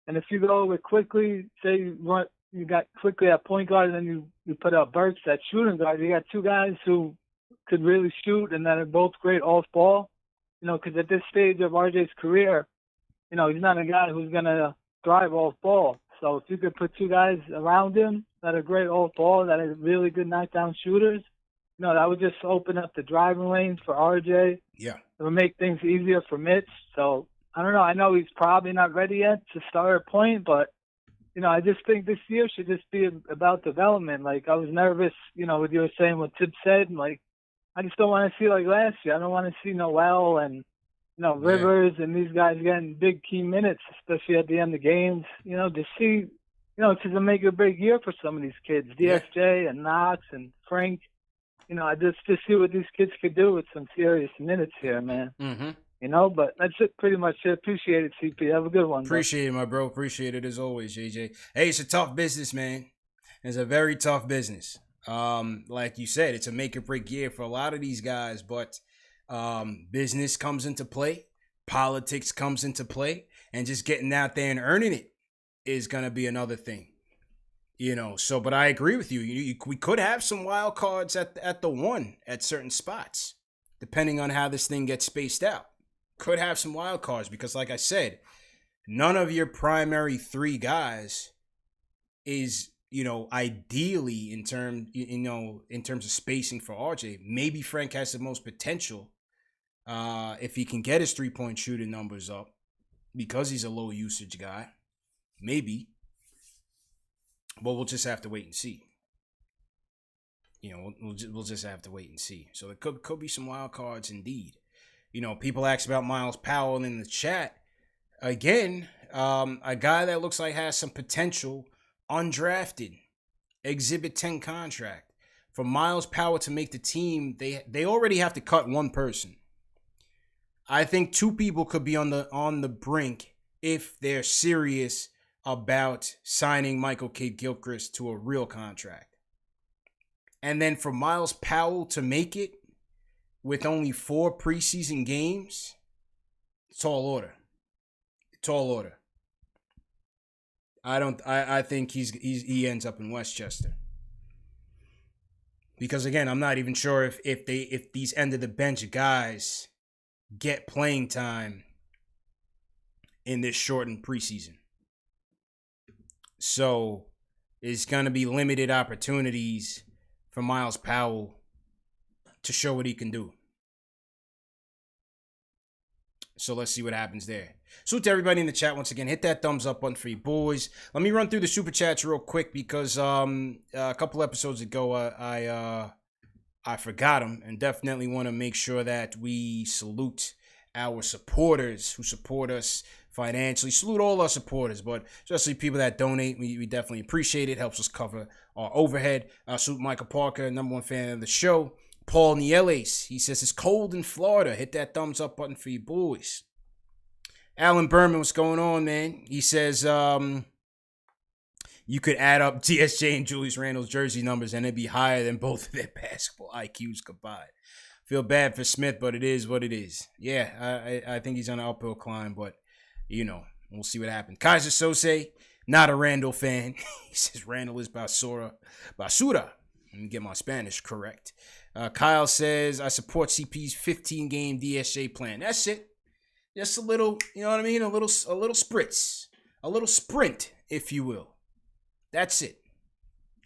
And if you go with Quickley, say you got Quickley at point guard, and then you put out Burks at shooting guard, you got two guys who could really shoot and that are both great off ball. You know, because at this stage of RJ's career, you know, he's not a guy who's going to drive off ball. So if you could put two guys around him that are great off ball, that are really good knockdown shooters, you know, that would just open up the driving lanes for RJ. Yeah. It would make things easier for Mitch. So, I don't know. I know he's probably not ready yet to start a point, but, you know, I just think this year should just be about development. Like, I was nervous, you know, what you were saying, what Thibs said, like, I just don't want to see like last year. I don't want to see Noel and, you know, Rivers and these guys getting big key minutes, especially at the end of games. You know, to see, you know, it's a make or break year for some of these kids, DSJ and Knox and Frank. You know, I just to see what these kids could do with some serious minutes here, man. Mm-hmm. But that's it, pretty much it. Appreciate it, CP. Have a good one. Appreciate it, my bro. Appreciate it as always, JJ. Hey, it's a tough business, man. It's a very tough business. Like you said, it's a make or break year for a lot of these guys, but business comes into play, politics comes into play, and just getting out there and earning it is gonna be another thing. So but I agree with you. We could have some wild cards at the one at certain spots, depending on how this thing gets spaced out. Could have some wild cards because, like I said, none of your primary three guys is, ideally in terms of spacing for RJ. Maybe Frank has the most potential if he can get his 3-point shooting numbers up because he's a low usage guy. Maybe. But we'll just have to wait and see. We'll just have to wait and see. So there could be some wild cards indeed. People ask about Miles Powell in the chat. Again, a guy that looks like has some potential, undrafted, Exhibit 10 contract. For Miles Powell to make the team, they already have to cut one person. I think two people could be on the brink if they're serious about signing Michael Kidd-Gilchrist to a real contract. And then for Miles Powell to make it with only 4 preseason games, tall order. Tall order. I think he ends up in Westchester. Because again, I'm not even sure if these end of the bench guys get playing time in this shortened preseason. So it's going to be limited opportunities for Miles Powell to show what he can do. So let's see what happens there. Salute to everybody in the chat once again. Hit that thumbs up button for you boys. Let me run through the super chats real quick because a couple episodes ago I forgot them, and definitely want to make sure that we salute our supporters who support us financially. Salute all our supporters, but especially people that donate. We definitely appreciate it. Helps us cover our overhead. Salute Michael Parker, #1 fan of the show. Paul Nieles, he says it's cold in Florida. Hit that thumbs up button for you boys. Alan Berman, what's going on, man? He says you could add up DSJ and Julius Randle's jersey numbers and it'd be higher than both of their basketball IQs combined. Feel bad for Smith, but it is what it is. Yeah, I think he's on an uphill climb, but we'll see what happens. Kaiser Sose, not a Randle fan. He says Randle is basura. Let me get my Spanish correct. Kyle says, I support CP's 15-game DSJ plan. That's it. Just a little, you know what I mean? A little spritz. A little sprint, if you will. That's it.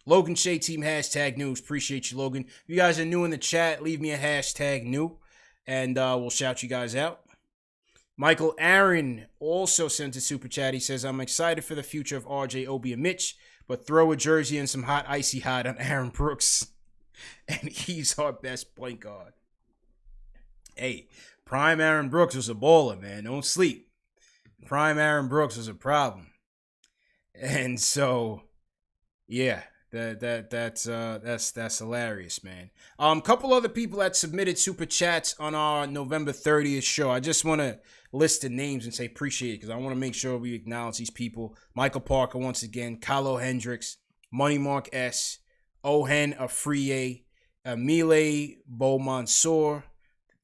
Logan Shea Team #news. Appreciate you, Logan. If you guys are new in the chat, leave me a #new, and we'll shout you guys out. Michael Aaron also sent a super chat. He says, I'm excited for the future of RJ, Obi, and Mitch, but throw a jersey and some hot icy hot on Aaron Brooks. And he's our best point guard. Hey, prime Aaron Brooks was a baller, man. Don't sleep. Prime Aaron Brooks was a problem. And so, yeah, that's hilarious, man. Couple other people that submitted super chats on our November 30th show. I just want to list the names and say appreciate it because I want to make sure we acknowledge these people. Michael Parker once again, Kylo Hendricks, Money Mark S, Ohen Afriye, Emile Beaumansour,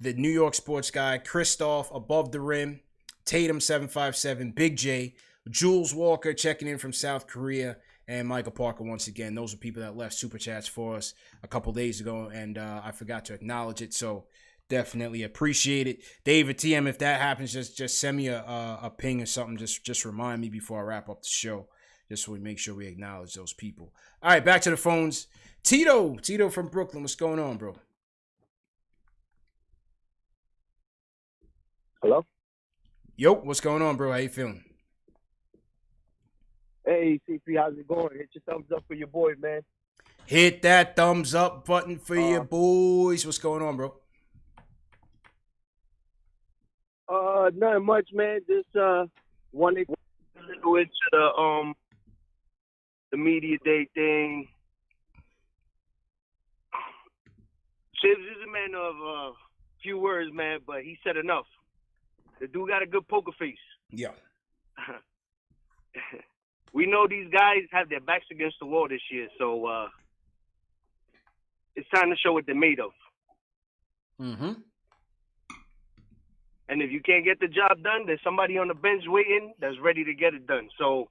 the New York sports guy, Christoph, Above the Rim, Tatum 757, Big J, Jules Walker checking in from South Korea, and Michael Parker once again. Those are people that left super chats for us a couple days ago, and I forgot to acknowledge it, so definitely appreciate it. David TM, if that happens, just send me a ping or something. Just remind me before I wrap up the show, just so we make sure we acknowledge those people. All right, back to the phones. Tito from Brooklyn, what's going on, bro? Hello? Yo, what's going on, bro? How you feeling? Hey, CP, how's it going? Hit your thumbs up for your boy, man. Hit that thumbs up button for your boys. What's going on, bro? Nothing much, man. Just wanted to go into the media day thing. Thibs is a man of few words, man, but he said enough. The dude got a good poker face. Yeah. We know these guys have their backs against the wall this year, so it's time to show what they're made of. Mm-hmm. And if you can't get the job done, there's somebody on the bench waiting that's ready to get it done. So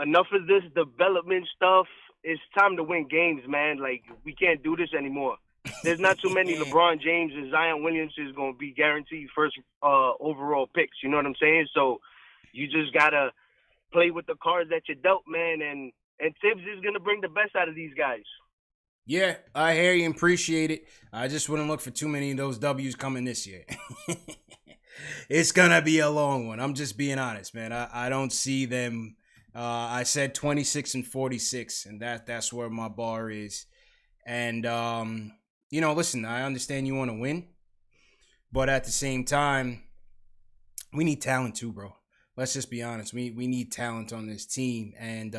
enough of this development stuff. It's time to win games, man. Like, we can't do this anymore. There's not too many LeBron James and Zion Williamson is going to be guaranteed first overall picks. You know what I'm saying? So you just got to play with the cards that you're dealt, man. And Thibs is going to bring the best out of these guys. Yeah, I hear you and appreciate it. I just wouldn't look for too many of those W's coming this year. It's going to be a long one. I'm just being honest, man. I don't see them. I said 26 and 46, and that's where my bar is. And, listen, I understand you want to win, but at the same time, we need talent too, bro. Let's just be honest. We need talent on this team, and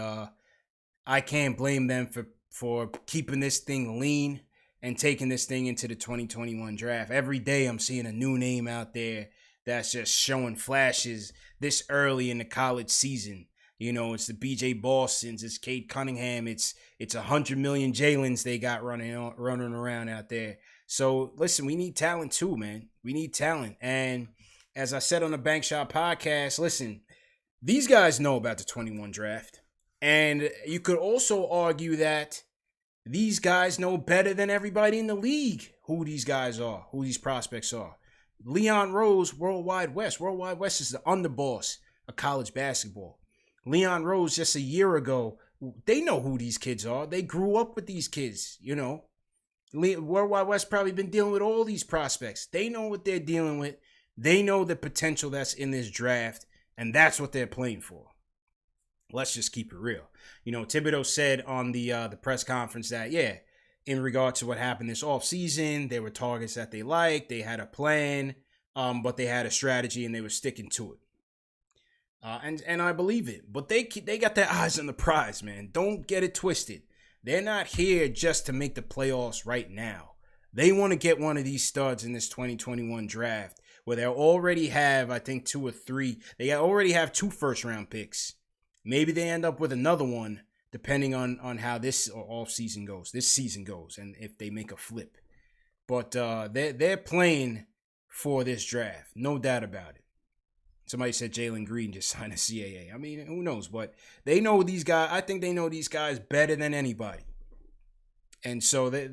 I can't blame them for keeping this thing lean and taking this thing into the 2021 draft. Every day I'm seeing a new name out there that's just showing flashes this early in the college season. It's the BJ Bostons, it's Cade Cunningham, it's 100 million Jalen's they got running around out there. So listen, we need talent too, man. We need talent. And as I said on the Bank Shot podcast, listen, these guys know about the 21 draft. And you could also argue that these guys know better than everybody in the league who these guys are, who these prospects are. Leon Rose, Worldwide West. Worldwide West is the underboss of college basketball. Leon Rose, just a year ago, they know who these kids are. They grew up with these kids, Worldwide West probably been dealing with all these prospects. They know what they're dealing with. They know the potential that's in this draft, and that's what they're playing for. Let's just keep it real. Thibodeau said on the press conference that, in regard to what happened this offseason, there were targets that they liked. They had a plan, but they had a strategy, and they were sticking to it. And I believe it. But they got their eyes on the prize, man. Don't get it twisted. They're not here just to make the playoffs right now. They want to get one of these studs in this 2021 draft where they already have, I think, 2 or 3. They already have 2 first-round picks. Maybe they end up with another one depending on how this season goes, and if they make a flip. But they're playing for this draft, no doubt about it. Somebody said Jalen Green just signed a CAA. I mean, who knows? But they know these guys. I think they know these guys better than anybody. And so they're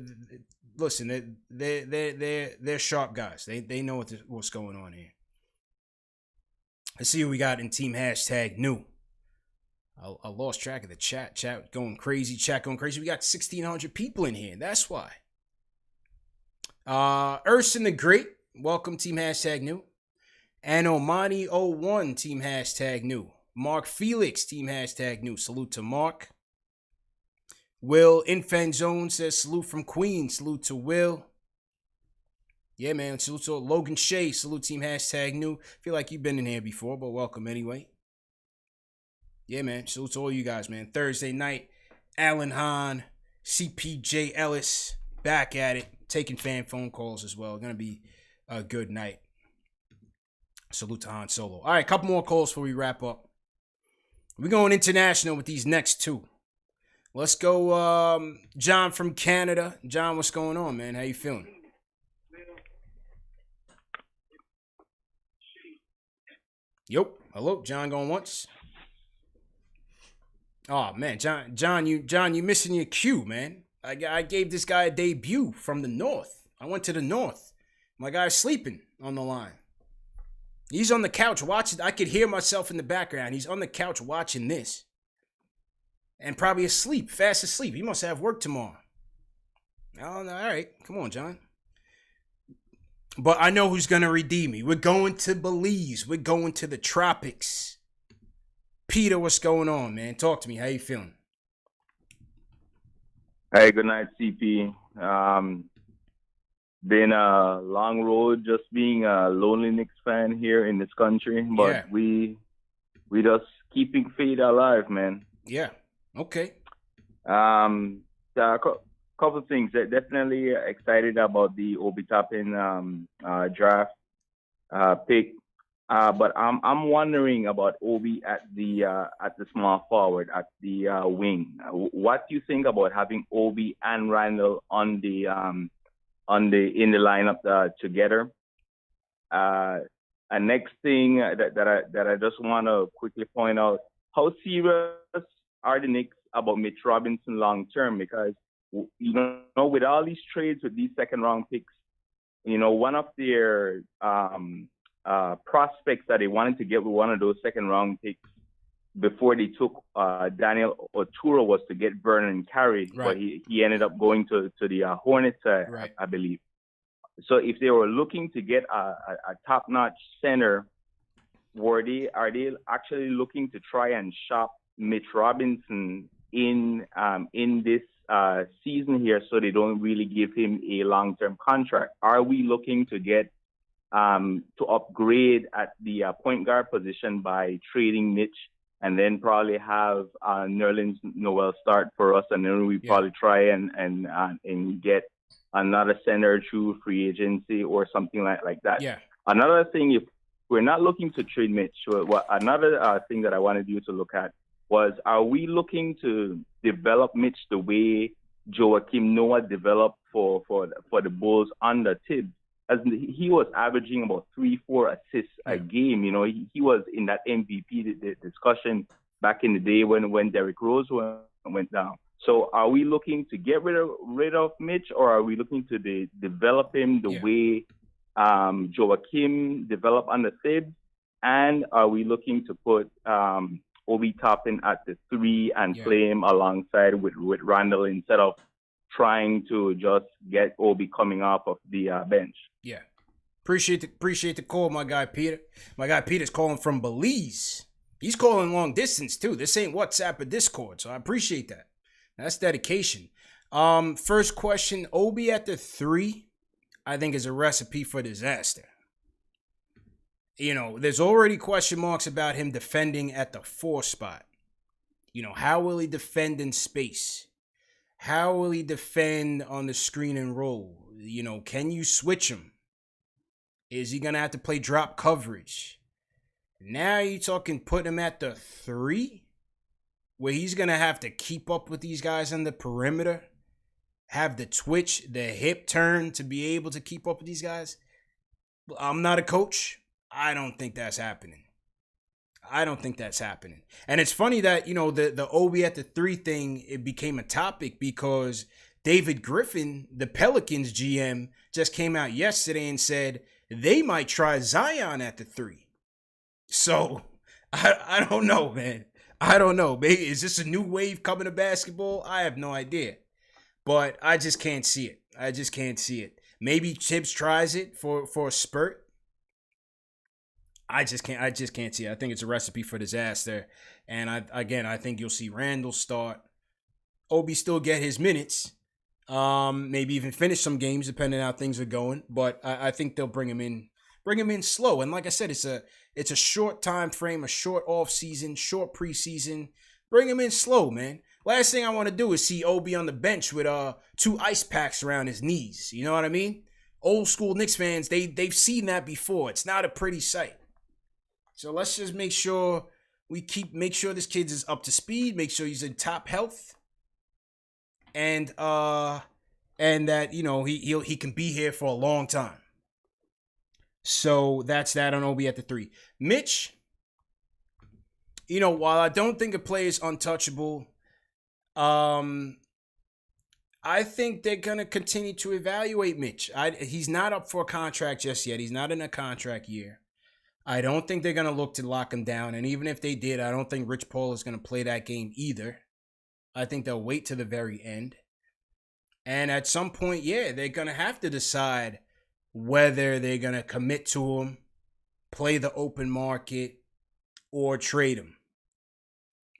sharp guys. They know what's going on here. Let's see what we got in team #new. I lost track of the chat. Chat going crazy. We got 1,600 people in here. That's why. Urson the Great. Welcome, team #new. And Omani01, team #new. Mark Felix, team #new. Salute to Mark. Will Infant Zone says salute from Queens. Salute to Will. Yeah, man. Salute to Logan Shea. Salute team #new. Feel like you've been in here before, but welcome anyway. Yeah, man. Salute to all you guys, man. Thursday night, Alan Hahn, CPJ Ellis, back at it. Taking fan phone calls as well. Gonna be a good night. Salute to Han Solo. All right, a couple more calls before we wrap up. We're going international with these next 2. Let's go, John from Canada. John, what's going on, man? How you feeling? Yep. Hello, John going once. Oh man, John, you missing your cue, man. I gave this guy a debut from the north. I went to the north. My guy's sleeping on the line. He's on the couch watching. I could hear myself in the background. He's on the couch watching this. And probably asleep, fast asleep. He must have work tomorrow. Oh, no, all right. Come on, John. But I know who's going to redeem me. We're going to Belize. We're going to the tropics. Peter, what's going on, man? Talk to me. How you feeling? Hey, good night, CP. Been a long road just being a lonely Knicks fan here in this country, but we just keeping faith alive, man. Yeah. Okay. A couple of things. Definitely excited about the Obi Toppin draft pick. But I'm wondering about Obi at the small forward, at the wing. What do you think about having Obi and Randle in the lineup together? A next thing that I just want to quickly point out: how serious are the Knicks about Mitch Robinson long term? Because with all these trades with these second round picks, one of their prospects that they wanted to get with one of those second round picks before they took Daniel Oturo was to get Vernon Carey, right. But he ended up going to the Hornets, right. I believe. So if they were looking to get a top-notch center, are they actually looking to try and shop Mitch Robinson in this season here, so they don't really give him a long-term contract? Are we looking to get to upgrade at the point guard position by trading Mitch, and then probably have Nerlens Noel start for us, and then we probably try and get another center through free agency or something like that? Yeah. Another thing, if we're not looking to trade Mitch, another thing that I wanted you to look at was, are we looking to develop Mitch the way Joakim Noah developed for the Bulls under Thibs? As he was averaging about 3-4 assists a game. He was in that MVP discussion back in the day when Derrick Rose went down. So are we looking to get rid of Mitch, or are we looking to develop him the way Joakim developed under Thibs? And are we looking to put Obi Toppin at the 3 and play him alongside with Randle instead of trying to just get Obi coming off of the bench? Yeah. Appreciate the call, my guy Peter. My guy Peter's calling from Belize. He's calling long distance too. This ain't WhatsApp or Discord, so I appreciate that. That's dedication. First question, Obi at the 3, I think is a recipe for disaster. There's already question marks about him defending at the 4 spot. How will he defend in space? How will he defend on the screen and roll? Can you switch him? Is he going to have to play drop coverage? Now you're talking put him at the 3, where he's going to have to keep up with these guys on the perimeter, have the twitch, the hip turn to be able to keep up with these guys. I'm not a coach. I don't think that's happening. And it's funny that, the Obi at the 3 thing, it became a topic because David Griffin, the Pelicans GM, just came out yesterday and said they might try Zion at the 3. So I don't know, man. I don't know. Maybe is this a new wave coming to basketball? I have no idea. But I just can't see it. Maybe Thibs tries it for a spurt. I just can't see it. I think it's a recipe for disaster. And I think you'll see Randle start. Obi still get his minutes. Maybe even finish some games depending on how things are going. But I think they'll bring him in slow. And like I said, it's a short time frame, a short off season, short preseason. Bring him in slow, man. Last thing I want to do is see Obi on the bench with 2 ice packs around his knees. You know what I mean? Old school Knicks fans, they've seen that before. It's not a pretty sight. So let's just make sure this kid is up to speed, make sure he's in top health. And that, he can be here for a long time. So that's that on Obi at the 3. Mitch, while I don't think a play is untouchable, I think they're going to continue to evaluate Mitch. He's not up for a contract just yet. He's not in a contract year. I don't think they're going to look to lock him down. And even if they did, I don't think Rich Paul is going to play that game either. I think they'll wait to the very end. And at some point, they're going to have to decide whether they're going to commit to him, play the open market, or trade him.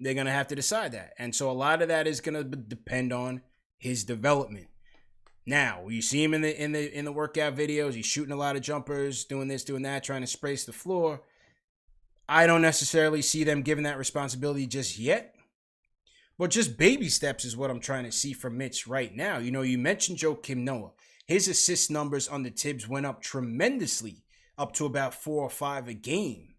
They're going to have to decide that. And so a lot of that is going to depend on his development. Now, you see him in the workout videos. He's shooting a lot of jumpers, doing this, doing that, trying to space the floor. I don't necessarily see them giving that responsibility just yet. But just baby steps is what I'm trying to see from Mitch right now. You mentioned Joakim Noah. His assist numbers on the Thibs went up tremendously up to about 4 or 5 a game.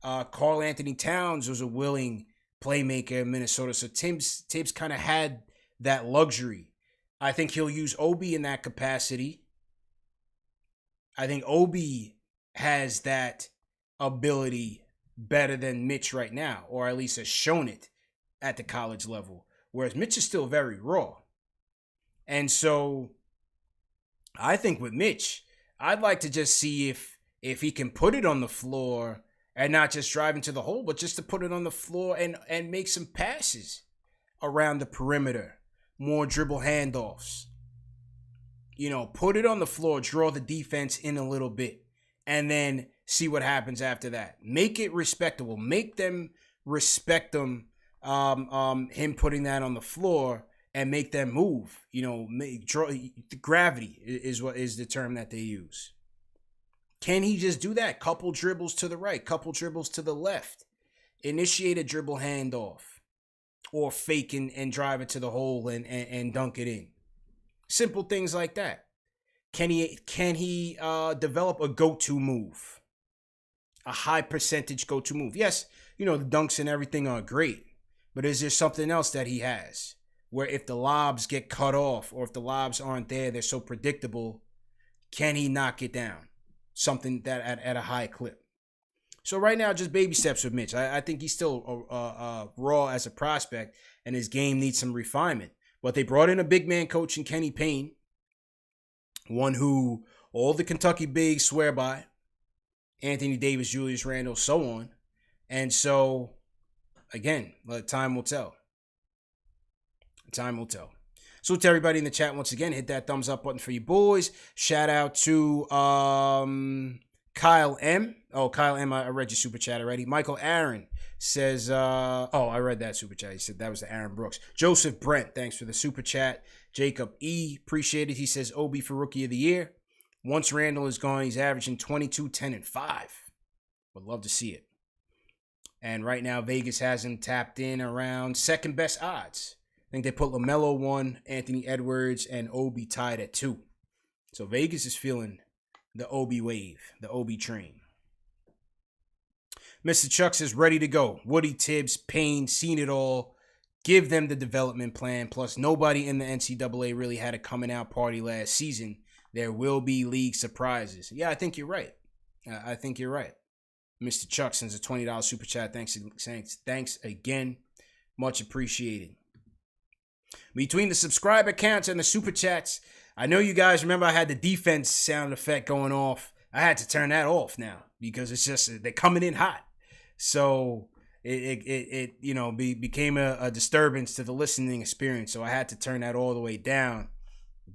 Karl Anthony Towns was a willing playmaker in Minnesota, so Thibs kind of had that luxury. I think he'll use Obi in that capacity. I think Obi has that ability better than Mitch right now, or at least has shown it at the college level, whereas Mitch is still very raw. And so I think with Mitch, I'd like to just see if he can put it on the floor and not just drive into the hole, but just to put it on the floor and make some passes around the perimeter, more dribble handoffs. You know, put it on the floor, draw the defense in a little bit, and then see what happens after that. Make it respectable. Make them respect him putting that on the floor and make them move. You know, gravity is what is the term that they use. Can he just do that? Couple dribbles to the right, couple dribbles to the left. Initiate a dribble handoff or fake and drive it to the hole and dunk it in. Simple things like that. Can he develop a go-to move? A high percentage go-to move? Yes, you know, the dunks and everything are great, but is there something else that he has where if the lobs get cut off or if the lobs aren't there, they're so predictable, can he knock it down? Something that at a high clip. So right now, just baby steps with Mitch. I think he's still raw as a prospect, and his game needs some refinement. But they brought in a big man coach in Kenny Payne, one who all the Kentucky bigs swear by. Anthony Davis, Julius Randle, so on. And so, again, time will tell. Time will tell. So to everybody in the chat, once again, hit that thumbs up button for you boys. Shout out to Kyle M. Oh, Kyle M, I read your super chat already. Michael Aaron says, I read that super chat. He said that was the Aaron Brooks. Joseph Brent, thanks for the super chat. Jacob E, appreciate it. He says, Obi for Rookie of the Year. Once Randle is gone, he's averaging 22, 10, and 5. Would love to see it. And right now, Vegas has him tapped in around second best odds. I think they put LaMelo 1, Anthony Edwards, and Obi tied at 2. So Vegas is feeling the Obi wave, the Obi train. Mr. Chuck says, ready to go. Woody, Thibs, Payne, seen it all. Give them the development plan. Plus, nobody in the NCAA really had a coming out party last season. There will be league surprises. Yeah, I think you're right. I think you're right. Mr. Chuck sends a $20 super chat. Thanks again. Much appreciated. Between the subscriber counts and the super chats, I know you guys remember I had the defense sound effect going off. I had to turn that off now because it's just they're coming in hot. So it became a disturbance to the listening experience. So I had to turn that all the way down.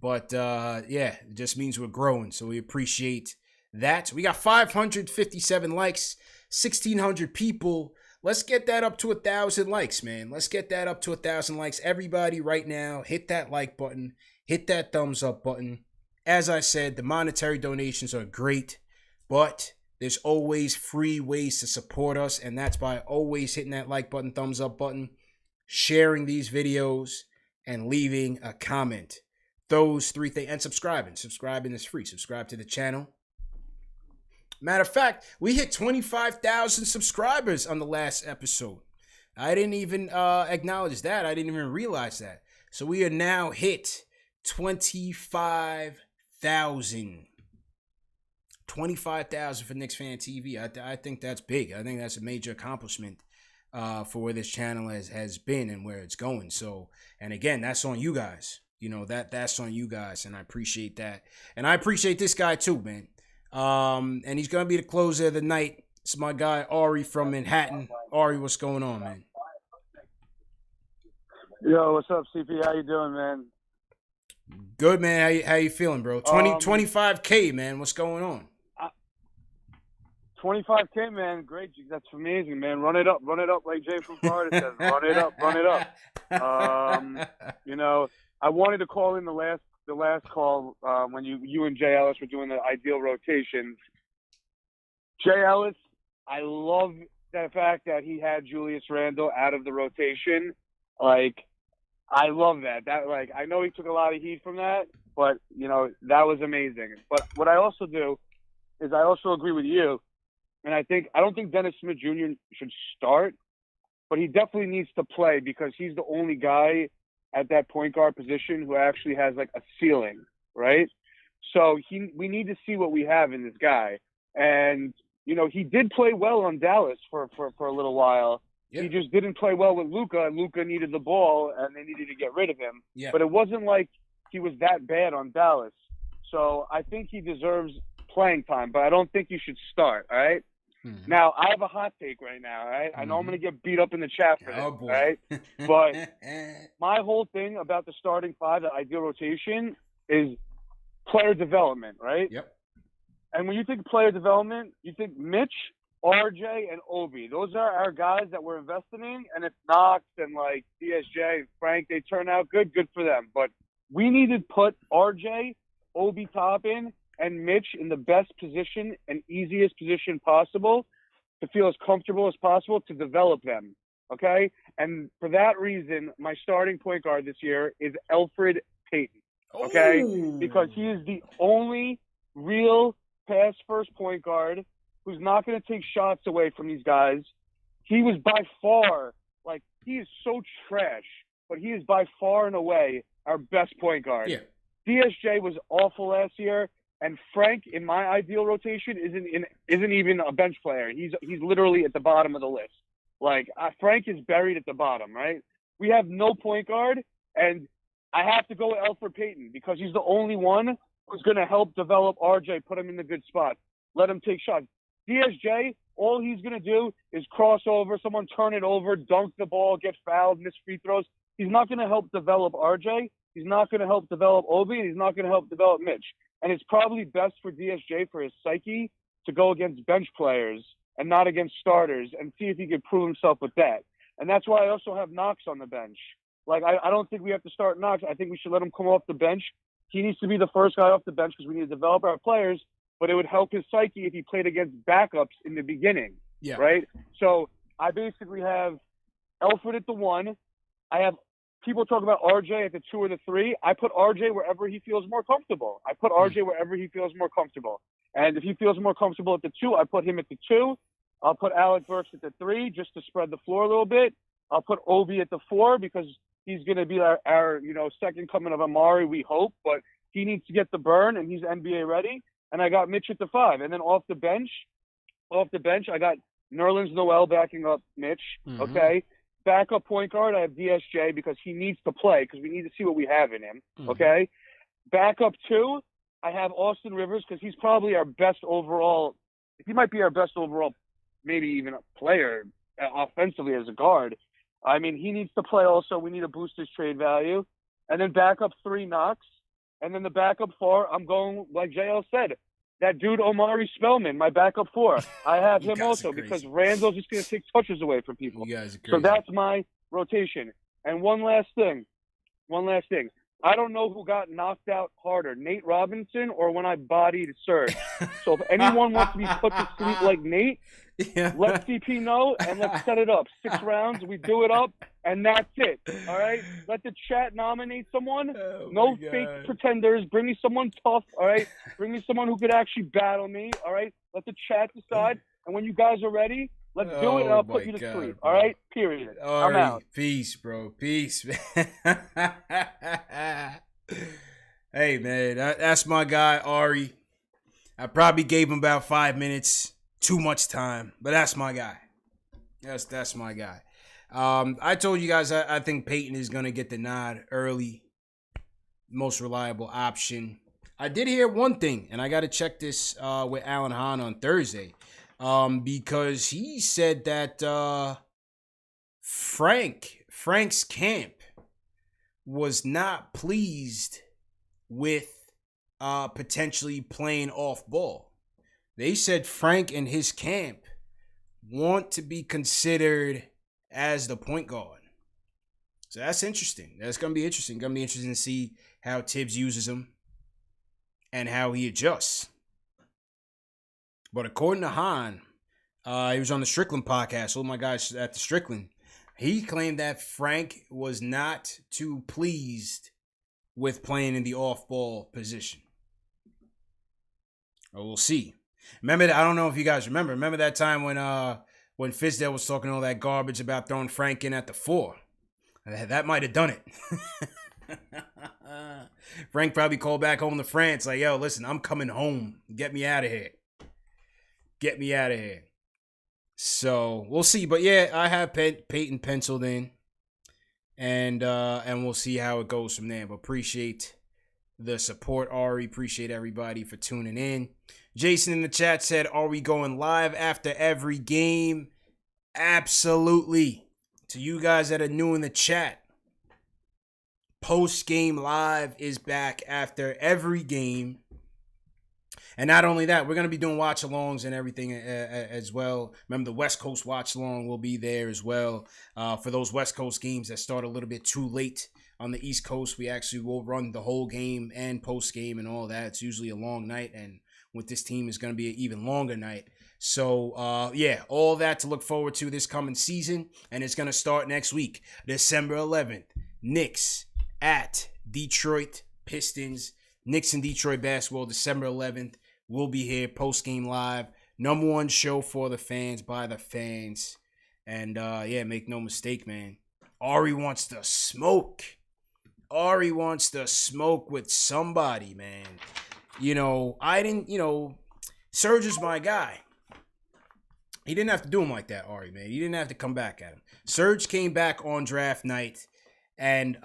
But it just means we're growing. So we appreciate that. We got 557 likes, 1,600 people. Let's get that up to 1,000 likes, man. Let's get that up to 1,000 likes. Everybody right now, hit that like button. Hit that thumbs up button. As I said, the monetary donations are great, but there's always free ways to support us, and that's by always hitting that like button, thumbs up button, sharing these videos, and leaving a comment. Those 3 things, and subscribing. Subscribing is free. Subscribe to the channel. Matter of fact, we hit 25,000 subscribers on the last episode. I didn't even acknowledge that. I didn't even realize that. So we are now hit 25,000. 25,000 for KnicksFanTV. I think that's big. I think that's a major accomplishment for where this channel has been and where it's going. So, and again, that's on you guys. You know, that's on you guys, and I appreciate that. And I appreciate this guy too, man. And he's gonna be the closer of the night. It's my guy Ari from Manhattan. Ari, what's going on, man? Yo, what's up, CP? How you doing, man? Good, man. How you feeling, bro? 25K, man. What's going on? 25K, man. Great. That's amazing, man. Run it up, like Jay from Florida says. Run it up. You know, I wanted to call in the last call when you and Jay Ellis were doing the ideal rotations. Jay Ellis, I love the fact that he had Julius Randle out of the rotation. Like, I love that. I know he took a lot of heat from that, but you know that was amazing. But what I also do is I also agree with you, and I don't think Dennis Smith Jr. should start, but he definitely needs to play because he's the only guy at that point guard position who actually has like a ceiling, right? So we need to see what we have in this guy. And, you know, he did play well on Dallas for a little while. Yeah. He just didn't play well with Luka, and Luka needed the ball, and they needed to get rid of him. Yeah. But it wasn't like he was that bad on Dallas. So I think he deserves playing time, but I don't think he should start, all right? Mm-hmm. Now, I have a hot take right now, all right? Mm-hmm. I know I'm going to get beat up in the chat for this, all right? But my whole thing about the starting five, the ideal rotation, is player development, right? Yep. And when you think player development, you think Mitch, RJ, and Obi. Those are our guys that we're investing in. And if Knox and like DSJ, Frank, they turn out good for them. But we need to put RJ, Obi Toppin, and Mitch in the best position and easiest position possible to feel as comfortable as possible to develop them, okay? And for that reason, my starting point guard this year is Elfrid Payton, okay? Ooh. Because he is the only real pass-first point guard who's not going to take shots away from these guys. He was by far, like, he is so trash, but he is by far and away our best point guard. Yeah. DSJ was awful last year. And Frank, in my ideal rotation, isn't even a bench player. He's literally at the bottom of the list. Like Frank is buried at the bottom, right? We have no point guard, and I have to go with Elfrid Payton because he's the only one who's going to help develop RJ, put him in the good spot, let him take shots. DSJ, all he's going to do is cross over, someone turn it over, dunk the ball, get fouled, miss free throws. He's not going to help develop RJ. He's not going to help develop Obi, and he's not going to help develop Mitch. And it's probably best for DSJ, for his psyche, to go against bench players and not against starters and see if he can prove himself with that. And that's why I also have Knox on the bench. Like, I don't think we have to start Knox. I think we should let him come off the bench. He needs to be the first guy off the bench because we need to develop our players, but it would help his psyche if he played against backups in the beginning, right? So I basically have Elfrid at the 1. I have people talk about RJ at the 2 or the 3. I put RJ wherever he feels more comfortable. And if he feels more comfortable at the 2, I put him at the 2. I'll put Alec Burks at the 3 just to spread the floor a little bit. I'll put Obi at the 4 because he's going to be our second coming of Amari, we hope. But he needs to get the burn, and he's NBA ready. And I got Mitch at the 5. And then off the bench, I got Nerlens Noel backing up Mitch, okay? Backup point guard, I have DSJ because he needs to play because we need to see what we have in him, okay? Backup 2, I have Austin Rivers because he's probably our best overall – he might be our best overall maybe even a player offensively as a guard. I mean, he needs to play also. We need to boost his trade value. And then backup 3, Knox. And then the backup 4, I'm going, like JL said, that dude Omari Spellman, my backup 4. I have him also because Randle's just going to take touches away from people. You guys are crazy. So that's my rotation. And one last thing. I don't know who got knocked out harder, Nate Robinson or when I bodied Serge. So if anyone wants to be put to sleep like Nate, let CP know and let's set it up. 6 rounds, we do it up, and that's it. All right? Let the chat nominate someone. No fake pretenders. Bring me someone tough, all right? Bring me someone who could actually battle me, all right? Let the chat decide. And when you guys are ready, let's do it, and I'll put you to sleep. All right? Period. I'm out. Peace, bro. Peace, man. Hey, man, that's my guy, Ari. I probably gave him about 5 minutes. Too much time, but that's my guy. That's my guy. I told you guys I think Peyton is going to get the nod early. Most reliable option. I did hear one thing, and I got to check this with Alan Hahn on Thursday. Because he said that Frank's camp was not pleased with potentially playing off ball. They said Frank and his camp want to be considered as the point guard. So that's interesting. That's going to be interesting. Going to be interesting to see how Thibs uses him and how he adjusts. But according to Hahn, he was on the Strickland podcast. All my guys at the Strickland. He claimed that Frank was not too pleased with playing in the off-ball position. Well, we'll see. Remember that? I don't know if you guys remember. Remember that time when Fizdale was talking all that garbage about throwing Frank in at the 4? That might have done it. Frank probably called back home to France like, yo, listen, I'm coming home. Get me out of here. Get me out of here. So we'll see. But yeah, I have Peyton penciled in. And we'll see how it goes from there. But appreciate the support, Ari. Appreciate everybody for tuning in. Jason in the chat said, are we going live after every game? Absolutely. To you guys that are new in the chat, post-game live is back after every game. And not only that, we're going to be doing watch-alongs and everything as well. Remember, the West Coast watch-along will be there as well. For those West Coast games that start a little bit too late on the East Coast, we actually will run the whole game and post-game and all that. It's usually a long night, and with this team, it's going to be an even longer night. So, yeah, all that to look forward to this coming season, and it's going to start next week, December 11th. Knicks at Detroit Pistons. Knicks and Detroit basketball, December 11th. We'll be here post-game live. Number one show for the fans, by the fans. And, yeah, make no mistake, man. Ari wants to smoke. Ari wants to smoke with somebody, man. You know, Serge is my guy. He didn't have to do him like that, Ari, man. He didn't have to come back at him. Serge came back on draft night and,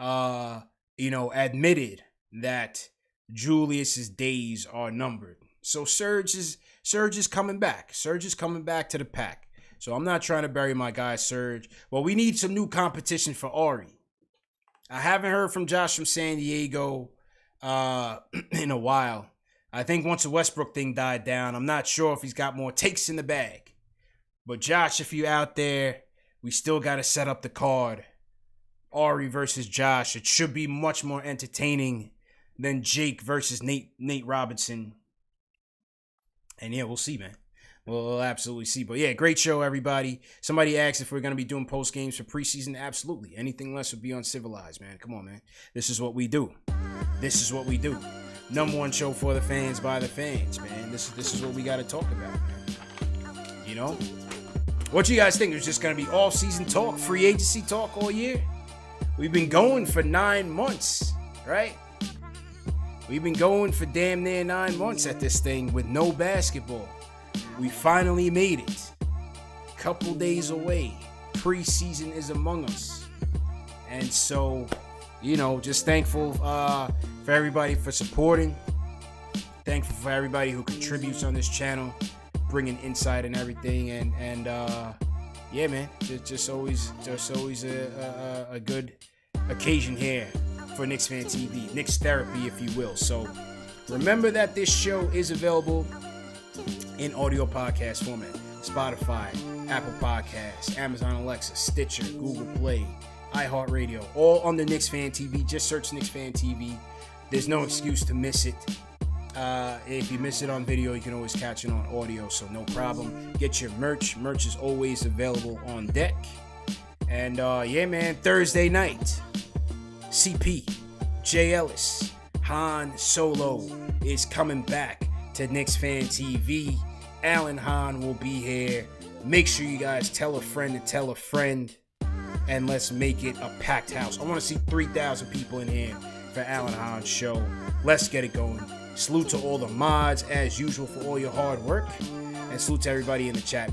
admitted that Julius's days are numbered. So Serge is coming back. Serge is coming back to the pack. So I'm not trying to bury my guy Serge. Well, we need some new competition for Ari. I haven't heard from Josh from San Diego in a while. I think once the Westbrook thing died down, I'm not sure if he's got more takes in the bag. But Josh, if you out there, we still got to set up the card. Ari versus Josh. It should be much more entertaining than Jake versus Nate Robinson. And yeah, we'll see, man. We'll absolutely see. But yeah, great show, everybody. Somebody asked if we're going to be doing post games for preseason. Absolutely. Anything less would be uncivilized, man. Come on, man. This is what we do. This is what we do. Number one show for the fans, by the fans, man. This is what we got to talk about, man. You know? What you guys think? It's just going to be all-season talk, free agency talk all year? We've been going for 9 months, right? We've been going for damn near 9 months at this thing with no basketball. We finally made it. Couple days away. Preseason is among us. And so, just thankful for everybody for supporting. Thankful for everybody who contributes on this channel, bringing insight and everything. And yeah, man, just always a good occasion here for KnicksFanTV, Knicks therapy, if you will. So remember that this show is available in audio podcast format. Spotify, Apple Podcasts, Amazon Alexa, Stitcher, Google Play, iHeartRadio, all under KnicksFanTV. Just search KnicksFanTV. There's no excuse to miss it. If you miss it on video, you can always catch it on audio, so no problem. Get your merch. Merch is always available on deck. And yeah, man, Thursday night, CP, Jay Ellis, Han Solo is coming back to KnicksFanTV. Alan Hahn will be here. Make sure you guys tell a friend to tell a friend, and let's make it a packed house. I want to see 3,000 people in here for Alan Hahn's show. Let's get it going. Salute to all the mods, as usual, for all your hard work, and salute to everybody in the chat.